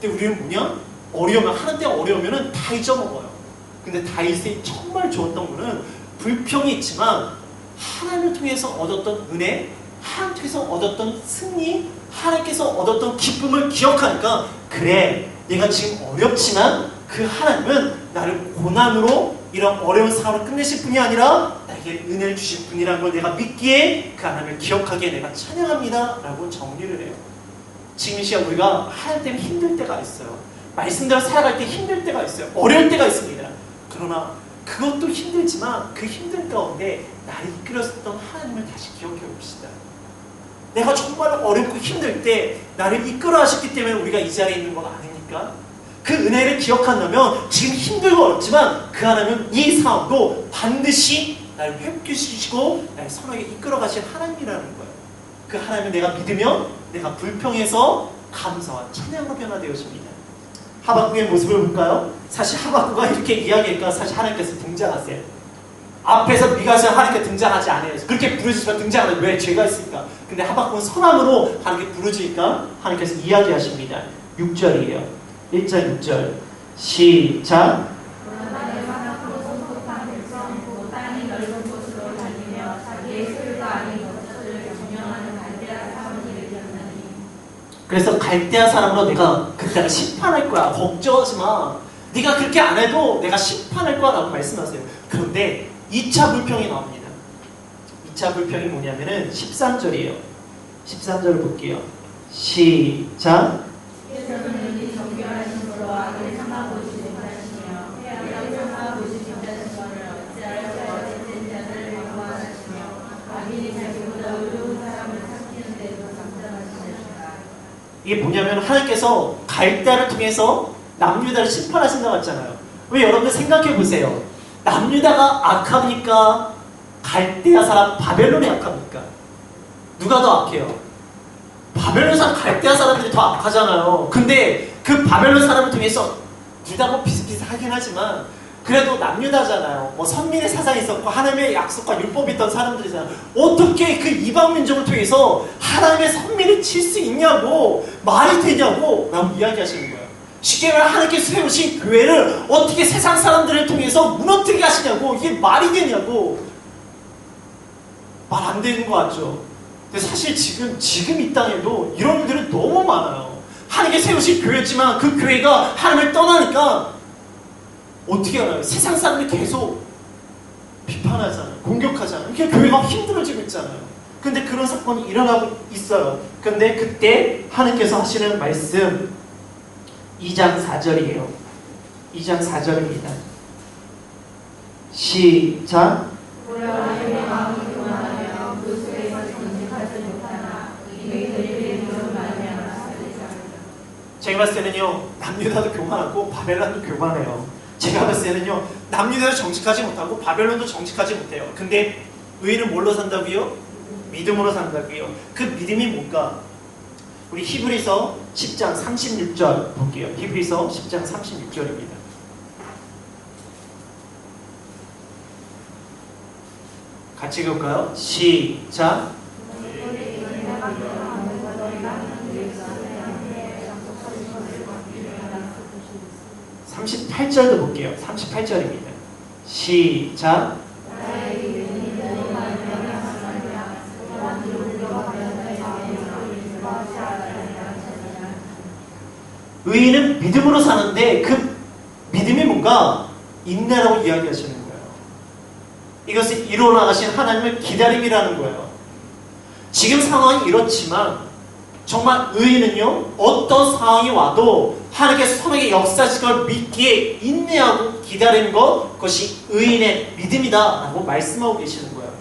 근데 우리는 뭐냐? 어려우면, 하나님 때문에 어려우면 다 잊어먹어요. 근데 다윗이 정말 좋았던 거는 불평이 있지만 하나님을 통해서 얻었던 은혜, 하나님 통해서 얻었던 승리, 하나님께서 얻었던 기쁨을 기억하니까, 그래, 내가 지금 어렵지만 그 하나님은 나를 고난으로 이런 어려운 상황을 끝내실 분이 아니라 나에게 은혜를 주실 분이라는 걸 내가 믿기에 그 하나님을 기억하기에 내가 찬양합니다 라고 정리를 해요. 지금 이 시간 우리가 하나님 때문에 힘들 때가 있어요. 말씀대로 살아갈 때 힘들 때가 있어요. 어려울 때가 있습니다. 그러나 그것도 힘들지만 그 힘든 가운데 나를 이끌었던 하나님을 다시 기억해 봅시다. 내가 정말 어렵고 힘들 때 나를 이끌어 하셨기 때문에 우리가 이 자리에 있는 건 아닙니까? 그 은혜를 기억한다면 지금 힘들고 어렵지만 그 하나님은 이 상황도 반드시 나를 회복시키시고 나를 선하게 이끌어 가실 하나님이라는 거예요. 그 하나님을 내가 믿으면 내가 불평해서 감사와 찬양으로 변화되어집니다. 하박국의 모습을 볼까요? 사실 하박국가 이렇게 이야기하니까 사실 하나님께서 등장하세요. 앞에서 미가서 하나님께 등장하지 않아요. 그렇게 부르시지만 등장하는 왜 죄가 있습니까? 근데 하박국은 선함으로 하나님께 부르지니까 하나님께서 이야기하십니다. 6절이에요. 1절 6절 시작. 그래서 갈대아 사람으로 내가 그때가 심판할 거야. 걱정하지 마. 네가 그렇게 안 해도 내가 심판할 거야 라고 말씀하세요. 그런데 2차 불평이 나옵니다. 2차 불평이 뭐냐면은 13절이에요. 13절을 볼게요. 시작. 이게 뭐냐면 하나님께서 갈대아를 통해서 남유다를 심판하신다고 했잖아요. 왜 여러분들 생각해 보세요. 남유다가 악합니까? 갈대아 사람 바벨론이 악합니까? 누가 더 악해요? 바벨론 사람, 갈대아 사람들이 더 악하잖아요. 근데 그 바벨론 사람을 통해서 둘 다 뭐 비슷비슷하긴 하지만 그래도 남유다잖아요. 뭐 선민의 사상이 있었고 하나님의 약속과 율법이 있던 사람들이잖아요. 어떻게 그 이방 민족을 통해서 하나님의 선민을 칠 수 있냐고, 말이 되냐고 라고 이야기하시는 거예요. 쉽게 말해 하나님께서 세우신 교회를 어떻게 세상 사람들을 통해서 무너뜨리게 하시냐고, 이게 말이 되냐고. 말 안 되는 거 같죠? 근데 사실 지금 이 땅에도 이런 일들은 너무 많아요. 하나님께 세우신 교회였지만 그 교회가 하나님을 떠나니까 어떻게 알아요? 세상 사람들이 계속 비판하잖아요. 공격하잖아요. 그러니까 교회가 힘들어지고 있잖아요. 근데 그런 사건이 일어나고 있어요. 근데 그때 하나님께서 하시는 말씀 2장 4절이에요. 2장 4절입니다. 시작. 제가 봤을 때는요, 남유다도 교만하고 바벨론도 교만해요. 제가 봤을 때는요, 남유다도 정직하지 못하고 바벨론도 정직하지 못해요. 근데 의인은 뭘로 산다고요? 믿음으로 산다고요. 그 믿음이 뭔가? 우리 히브리서 10장 36절 볼게요. 히브리서 10장 36절입니다. 같이 읽을까요? 시작. 38절도 볼게요. 38절입니다. 시작. 의인은 믿음으로 사는데 그 믿음이 뭔가 인내라고 이야기하시는 거예요. 이것을 이루어 나가신 하나님의 기다림이라는 거예요. 지금 상황이 이렇지만 정말 의인은요, 어떤 상황이 와도 하나님께서 선하게 역사하실 걸 믿기에 인내하고 기다리는 것, 그것이 의인의 믿음이다 라고 말씀하고 계시는 거예요.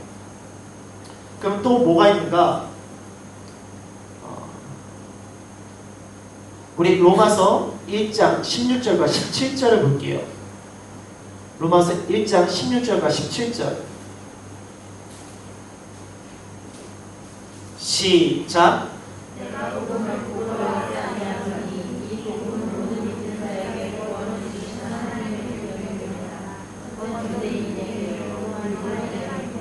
그럼 또 뭐가 있는가? 우리 로마서 1장 16절과 17절을 볼게요. 로마서 1장 16절과 17절 시작. 내가 복음을 부끄러워하지 아니하노니 이 복음은 모든 믿는 자에게 구원을 주시는 하나님의 능력입니다. 첫 번째 이내게 복음을 믿어야 합니다.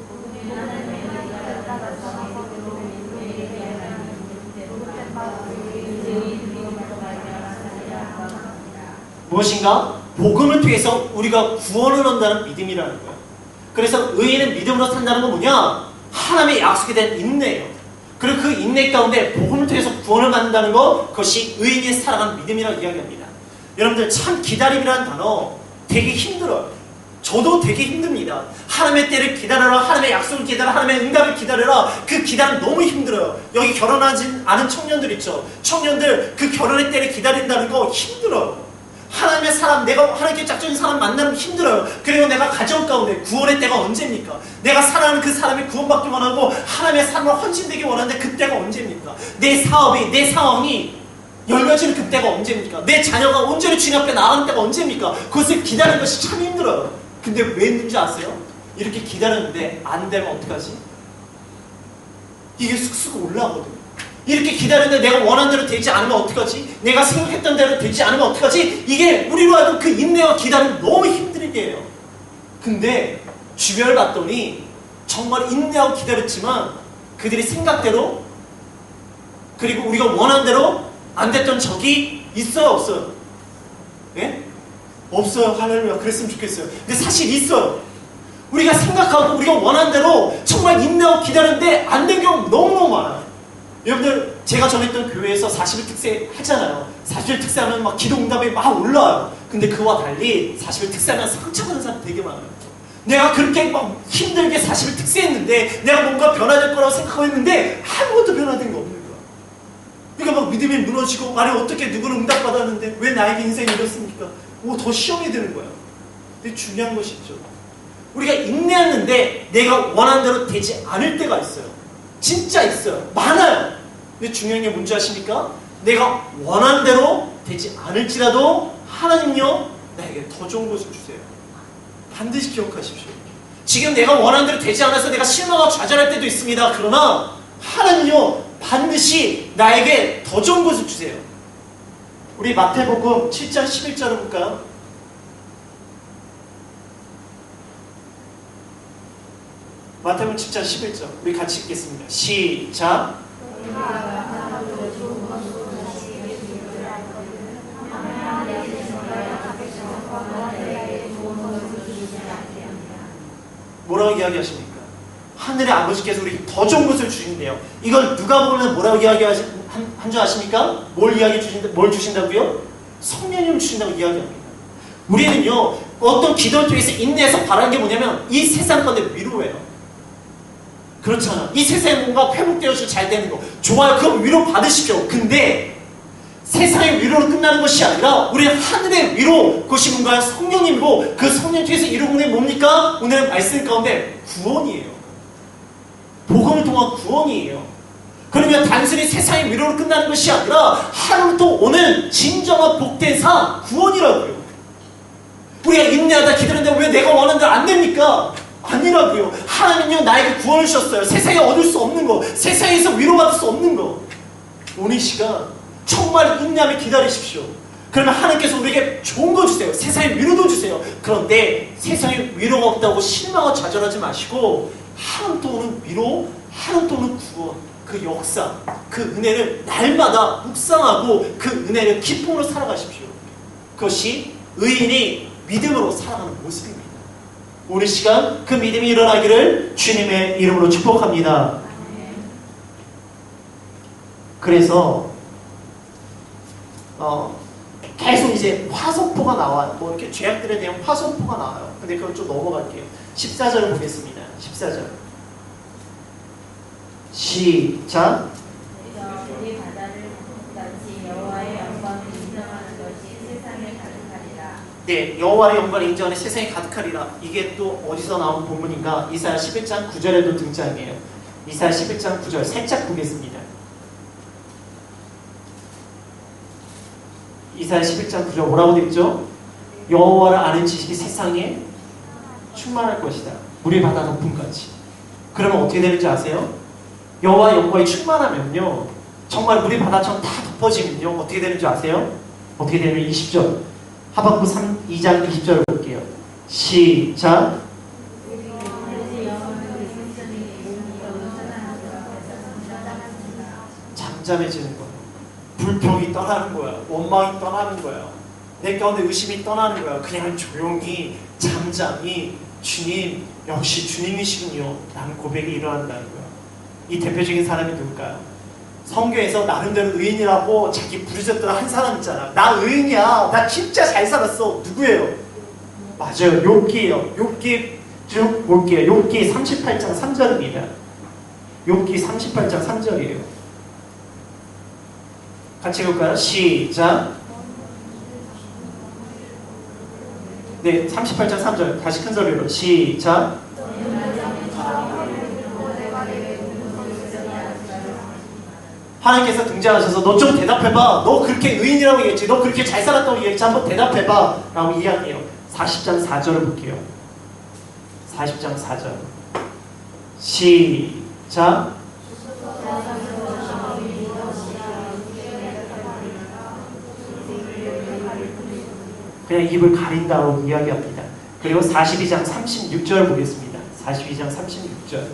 복음이 하나님의 뜻을 따라서 거꾸로 믿음에 얘기하니 대부분 바로 의인의 믿음으로 말미암았으리라. 무엇인가? 복음을 통해서 우리가 구원을 얻는다는 믿음이라는 거예요. 그래서 의인은 믿음으로 산다는 건 뭐냐? 하나님의 약속에 대한 인내예요. 그리고 그 인내 가운데 복음을 통해서 구원을 받는다는 것, 그것이 의인이 살아가는 믿음이라고 이야기합니다. 여러분들 참 기다림이라는 단어 되게 힘들어요. 저도 되게 힘듭니다. 하나님의 때를 기다려라, 하나님의 약속을 기다려라, 하나님의 응답을 기다려라. 그 기다림 너무 힘들어요. 여기 결혼하지 않은 청년들 있죠. 청년들 그 결혼의 때를 기다린다는 거 힘들어요. 하나님의 사람, 내가 하나님께 짝짝인 사람 만나면 힘들어요. 그리고 내가 가정 가운데 구원의 때가 언제입니까? 내가 사랑하는 그 사람이 구원받기 원하고 하나님의 사람을 헌신되기 원하는데 그때가 언제입니까? 내 사업이, 내 상황이 열려지는 그때가 언제입니까? 내 자녀가 온전히 주님 앞에 나가는 때가 언제입니까? 그것을 기다리는 것이 참 힘들어요. 근데 왜 힘든지 아세요? 이렇게 기다렸는데 안 되면 어떡하지? 이게 쑥쑥 올라오거든요. 이렇게 기다렸는데 내가 원하는 대로 되지 않으면 어떡하지? 내가 생각했던 대로 되지 않으면 어떡하지? 이게 우리로 하여금 그 인내와 기다림을 너무 힘들게 해요. 근데 주변을 봤더니 정말 인내하고 기다렸지만 그들이 생각대로 그리고 우리가 원하는 대로 안 됐던 적이 있어요, 없어요? 예? 없어요. 할렐루야. 그랬으면 좋겠어요. 근데 사실 있어요. 우리가 생각하고 우리가 원하는 대로 정말 인내하고 기다렸는데 안 된 경우 너무너무 많아요. 여러분들 제가 전했던 교회에서 40일 특세 하잖아요. 40일 특세하면 막 기도응답이 막 올라와요. 근데 그와 달리 40일 특세하면 상처받는 사람 되게 많아요. 내가 그렇게 막 힘들게 40일 특세했는데 내가 뭔가 변화될 거라고 생각하고 했는데 아무것도 변화된 거 없는 거야. 그러니까 막 믿음이 무너지고 아니 어떻게 누구는 응답받았는데 왜 나에게 인생이 이렇습니까? 더 시험이 되는 거야. 근데 중요한 것이 있죠. 우리가 인내했는데 내가 원하는 대로 되지 않을 때가 있어요. 진짜 있어요. 많아요. 근데 중요한 게 뭔지 아십니까? 내가 원하는 대로 되지 않을지라도 하나님요 나에게 더 좋은 것을 주세요. 반드시 기억하십시오. 지금 내가 원하는 대로 되지 않아서 내가 실망하고 좌절할 때도 있습니다. 그러나 하나님요 반드시 나에게 더 좋은 것을 주세요. 우리 마태복음 7장 11절을 볼까요? 마태복음 7장 11절 우리 같이 읽겠습니다. 시작. 뭐라고 이야기하십니까? 하늘의 아버지께서 우리에게 더 좋은 것을 주신대요. 이걸 누가 보면 뭐라고 이야기한 줄 아십니까? 뭘 주신다고요? 성령님을 주신다고 이야기합니다. 우리는요 어떤 기도를 통해서 인내해서 바라는 게 뭐냐면 이 세상 가운데 위로예요. 그렇잖아. 이 세상에 뭔가 회복되어서 잘 되는 거 좋아요. 그럼 위로 받으십시오. 근데 세상의 위로로 끝나는 것이 아니라 우리는 하늘의 위로, 그것이 뭔가요? 성령님이고 그 성령 통해서 이루는 게 뭡니까? 오늘 말씀 가운데 구원이에요. 복음을 통한 구원이에요. 그러면 단순히 세상의 위로로 끝나는 것이 아니라 하루부터 오는 진정한 복된 삶, 구원이라고요. 우리가 인내하다 기다렸는데 왜 내가 원하는 대로 안 됩니까? 아니라고요. 하나님은요 나에게 구원을 주셨어요. 세상에 얻을 수 없는 거, 세상에서 위로받을 수 없는 거. 오늘 이 시간 정말 인내하며 기다리십시오. 그러면 하나님께서 우리에게 좋은 거 주세요. 세상에 위로도 주세요. 그런데 세상에 위로가 없다고 실망하고 좌절하지 마시고 하루부터 오는 위로, 하루부터 오는 구원, 그 역사, 그 은혜를 날마다 묵상하고 그 은혜를 기쁨으로 살아가십시오. 그것이 의인이 믿음으로 살아가는 모습입니다. 오늘 시간 그 믿음이 일어나기를 주님의 이름으로 축복합니다. 그래서 계속 이제 화선포가 나와요. 뭐 이렇게 죄악들에 대한 화선포가 나와요. 근데 그걸 좀 넘어갈게요. 14절을 보겠습니다. 14절 시작. 우리 바다를 같이 여호와의 영광을 인정하는 것이 세상에 가득하리라. 네, 여호와의 영광을 인정하는 세상이 가득하리라. 이게 또 어디서 나온 본문인가? 이사야 11장 9절에도 등장해요. 이사야 11장 9절 살짝 보겠습니다. 이사야 11장 9절 뭐라고 되어 있죠? 여호와를 아는 지식이 세상에 충만할 것이다. 물이 바다 높음같이. 그러면 어떻게 되는지 아세요? 여호와의 영광이 충만하면요, 정말 물이 바다처럼 다 덮어지면요, 어떻게 되는지 아세요? 어떻게 되냐면 20절 하박국 2장 20절을 볼게요. 시작. 잠잠해지는 거예요. 불평이 떠나는 거야. 원망이 떠나는 거야. 내 가운데 의심이 떠나는 거야. 그냥 조용히 잠잠히 주님, 역시 주님이시군요 라는 고백이 일어난다는 거야. 이 대표적인 사람이 누굴까요? 성경에서 나름대로 의인이라고 자기 부르짖던 한 사람 있잖아. 나 의인이야. 나 진짜 잘 살았어. 누구예요? 맞아요. 욥기예요. 욥기 쭉 볼게요. 욥기 38장 3절입니다. 욥기 38장 3절이에요. 같이 볼까요? 시작. 네, 38장 3절 다시 큰 소리로 시작. 하나님께서 등장하셔서 너 좀 대답해봐. 너 그렇게 의인이라고 얘기했지. 너 그렇게 잘 살았다고 얘기했지. 한번 대답해봐 라고 이야기해요. 40장 4절을 볼게요. 40장 4절 시작. 그냥 입을 가린다고 이야기합니다. 그리고 42장 36절 보겠습니다. 42장 36절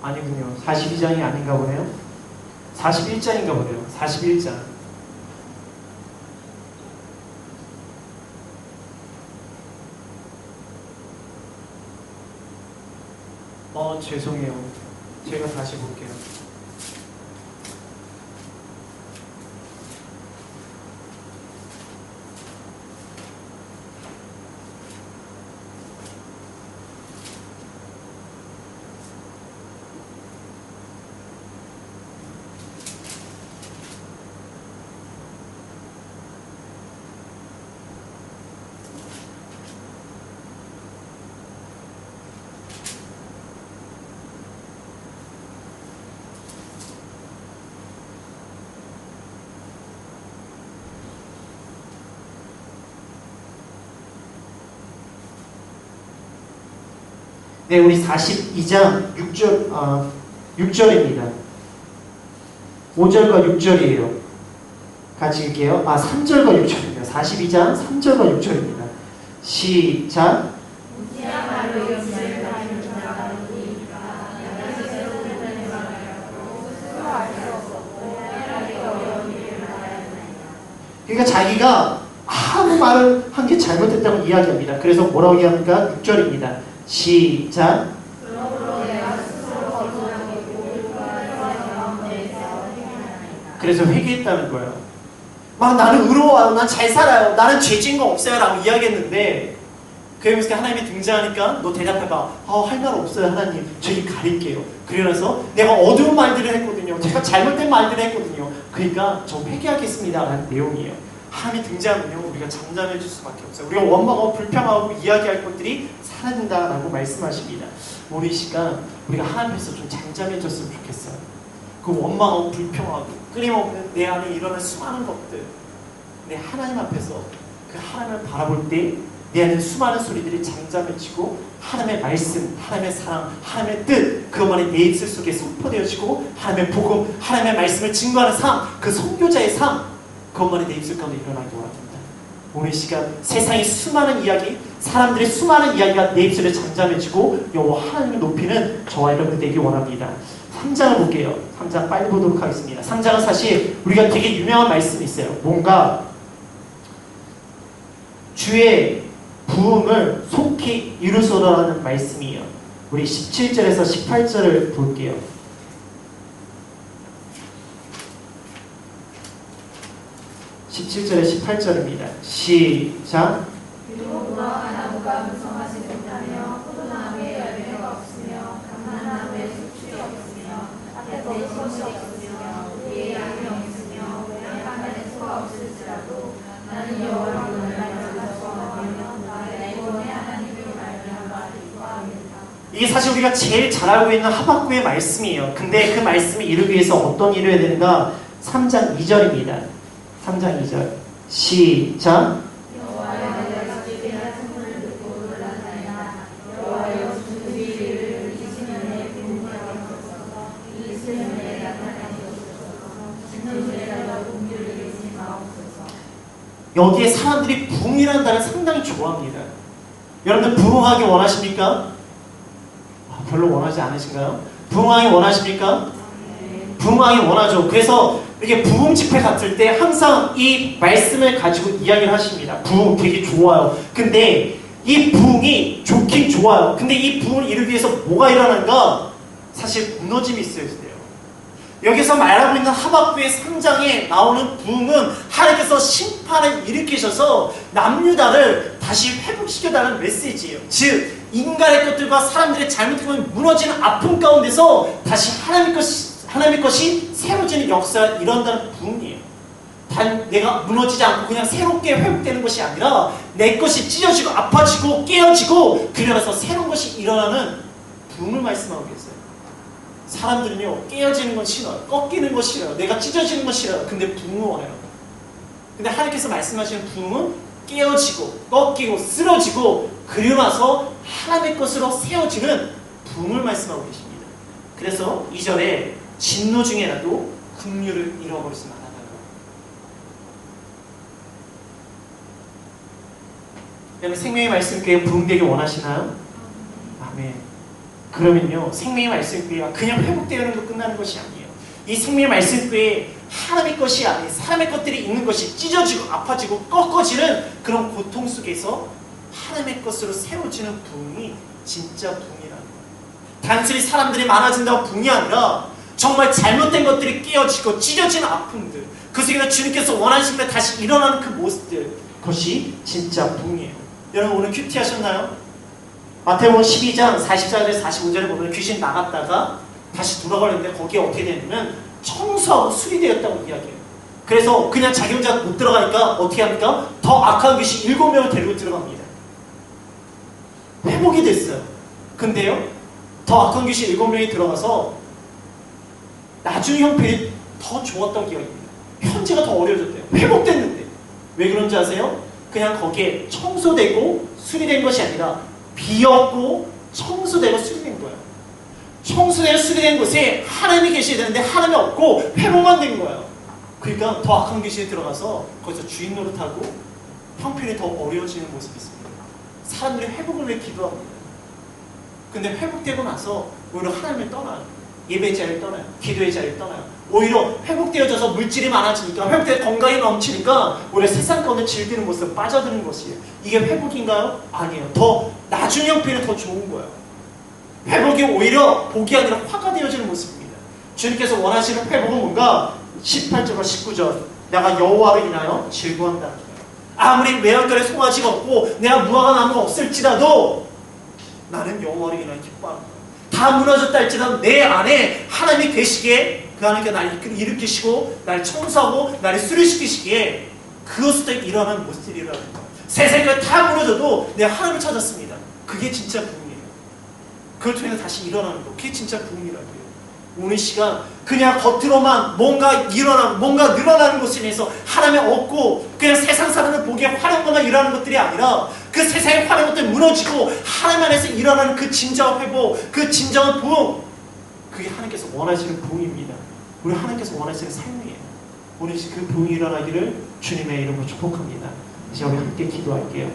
아니군요. 42장이 아닌가 보네요. 41장인가 보네요. 41장 죄송해요. 제가 다시 볼게요. 네, 우리 42장 6절입니다. 5절과 6절이에요. 같이 읽게요. 3절과 6절입니다. 42장 3절과 6절입니다. 시작. 그러니까 자기가 아무 말을 한 게 잘못됐다고 이야기합니다. 그래서 뭐라고 이야기합니까? 6절입니다. 시작. 그래서 회개했다는 거예요. 막 나는 의로워요. 난 잘 살아요. 나는 죄진 거 없어요. 라고 이야기했는데 그러면서 하나님이 등장하니까 너 대답해봐. 할 말 없어요. 하나님. 저 입 가릴게요. 그러면서 내가 어두운 말들을 했거든요. 제가 잘못된 말들을 했거든요. 그러니까 저 회개하겠습니다. 라는 내용이에요. 하나님이 등장하면요, 우리가 잠잠해질 수밖에 없어요. 우리가 원망하고 불평하고 이야기할 것들이 사라진다라고 말씀하십니다. 오늘 이 시간 우리가 하나님 앞에서 좀 잠잠해졌으면 좋겠어요. 그 원망하고 불평하고 끊임없는 내 안에 일어난 수많은 것들, 내 하나님 앞에서 그 하나님을 바라볼 때 내 안에 수많은 소리들이 잠잠해지고 하나님의 말씀, 하나님의 사랑, 하나님의 뜻 그것만이 내 입술 속에 선포되어지고 하나님의 복음, 하나님의 말씀을 증거하는 삶, 그 선교자의 삶 그것만이 내 입술 가운데 일어나기 원합니다. 오늘 시간 세상의 수많은 이야기, 사람들의 수많은 이야기가 내 입술에 잠잠해지고 여호와 하나님을 높이는 저와 여러분이 되기 원합니다. 3장을 볼게요. 3장 빨리 보도록 하겠습니다. 3장은 사실 우리가 되게 유명한 말씀이 있어요. 뭔가 주의 부흥을 속히 이루소서라는 말씀이에요. 우리 17절에서 18절을 볼게요. 17절에 18절입니다. 시작. 유독 무화과 나무가 무성하지 못하며 포도나무에 열매가 없으며 감람나무에 수출이 없으며 밭에 내 것이 없으며 우리의 양이 없으며 외양간에 소가 없을지라도 나는 여호와로 너를 기뻐하며 나의 구원의 하나님을 말미암아 기뻐합니다. 이게 사실 우리가 제일 잘 알고 있는 하박국의 말씀이에요. 근데 그 말씀을 이루기 위해서 어떤 일을 해야 되는가? 3장 2절입니다. 3장 2절 시작. 여호와여 내가 주의 말씀을 듣고 놀랐나이다. 여호와여 주의 일을 이시면에 공부하옵소서. 이 이시면에 나타내옵소서. 진노주의라도 공유를 이루지 마옵소서. 여기에 사람들이 부흥이라는 단어를 상당히 좋아합니다. 여러분들 부흥하기 원하십니까? 별로 원하지 않으신가요? 부흥하기 원하십니까? 부흥하기 원하죠. 그래서 이렇게 부흥 집회 같을 때 항상 이 말씀을 가지고 이야기를 하십니다. 부흥 되게 좋아요. 근데 이 부흥이 좋긴 좋아요. 근데 이 부흥을 이루기 위해서 뭐가 일어나는가? 사실 무너짐이 있어야 돼요. 여기서 말하고 있는 하박국의 3장에 나오는 부흥은 하나님께서 심판을 일으키셔서 남유다를 다시 회복시켜달라는 메시지예요. 즉 인간의 것들과 사람들의 잘못되면 무너지는 아픔 가운데서 다시 하나님의 것이 새로워지는 역사가 일어난다는 부흥이에요. 단 내가 무너지지 않고 그냥 새롭게 회복되는 것이 아니라 내 것이 찢어지고 아파지고 깨어지고 그러면서 새로운 것이 일어나는 부흥을 말씀하고 계세요. 사람들은요 깨어지는 건 싫어요. 꺾이는 건 싫어요. 내가 찢어지는 건 싫어요. 근데 부흥을 원해요. 근데 하나님께서 말씀하시는 부흥은 깨어지고 꺾이고 쓰러지고 그러나서 하나님의 것으로 세워지는 부흥을 말씀하고 계십니다. 그래서 2절에 진노 중에라도 긍휼을 잃어버리지 말아라. 여러분 생명의 말씀교회 부흥되기 원하시나요? 아멘. 그러면요 생명의 말씀교회가 그냥 회복되는 거 끝나는 것이 아니에요. 이 생명의 말씀교회에 하나님의 것이 아닌 사람의 것들이 있는 것이 찢어지고 아파지고 꺾어지는 그런 고통 속에서 하나님의 것으로 세워지는 부흥이 진짜 부흥이라는 거예요. 단순히 사람들이 많아진다고 부흥이 아니라 정말 잘못된 것들이 깨어지고 찢어지는 아픔들 그 속에서 주님께서 원하시는 대 다시 일어나는 그 모습들 그것이 진짜 부흥이에요. 여러분 오늘 큐티 하셨나요? 마태복음 12장 44절에 45절에 보면 귀신 나갔다가 다시 돌아가려는데 거기에 어떻게 되냐면 청소하고 수리되었다고 이야기해요. 그래서 그냥 자기 혼자 못 들어가니까 어떻게 합니까? 더 악한 귀신 7명을 데리고 들어갑니다. 회복이 됐어요. 근데요 더 악한 귀신 7명이 들어가서 나중에 형편이 더 좋았다고 이야기합니다. 현재가 더 어려워졌대요. 회복됐는데 왜 그런지 아세요? 그냥 거기에 청소되고 수리된 것이 아니라 비었고 청소되고 수리된 거예요. 청소되고 수리된 곳에 하나님이 계셔야 되는데 하나님이 없고 회복만 된 거예요. 그러니까 더 악한 귀신이 들어가서 거기서 주인 노릇하고 형편이 더 어려워지는 모습이 있습니다. 사람들이 회복을 위해 기도합니다. 근데 회복되고 나서 오히려 하나님을 떠나요. 예배 자리를 떠나요. 기도의 자리를 떠나요. 오히려 회복되어져서 물질이 많아지니까 회복되어 건강이 넘치니까 오히려 세상 가운데 즐기는 모습 빠져드는 것이에요. 이게 회복인가요? 아니에요. 더 나중 형편이 더 좋은 거예요. 회복이 오히려 복이 아니라 화가 되어지는 모습입니다. 주님께서 원하시는 회복은 뭔가 18절과 19절 내가 여호와를 인하여 즐거워한다는 거예요. 아무리 외양간에 송아지가 없고 내가 무화과 나무가 없을지라도 나는 여호와를 인하여 기뻐하는 거예요. 다 무너졌다 할지라도 내 안에 하나님이 계시기에 그 하나님께 나를 일으키시고 나를 청소하고 나를 수리시키시기에 그것부터 일어나는 모습들이 일어나는 거예요. 세상이 다 무너져도 내가 하나님을 찾았습니다. 그게 진짜 부흥이에요. 그걸 통해서 다시 일어나는 거. 그게 진짜 부흥이라고요. 오늘 시간 그냥 겉으로만 뭔가 일어나고 뭔가 늘어나는 것에 대해서 하나님이 없고 그냥 세상 사람을 보기에 화려한 일어나는 것들이 아니라 그 세상에 화려한 것들이 무너지고 하나님 안에서 일어나는 그 진정한 회복, 그 진정한 부흥 그게 하나님께서 원하시는 부흥입니다. 우리 하나님께서 원하시는 삶이에요. 오늘 그 부흥이 일어나기를 주님의 이름으로 축복합니다. 이제 우리 함께 기도할게요.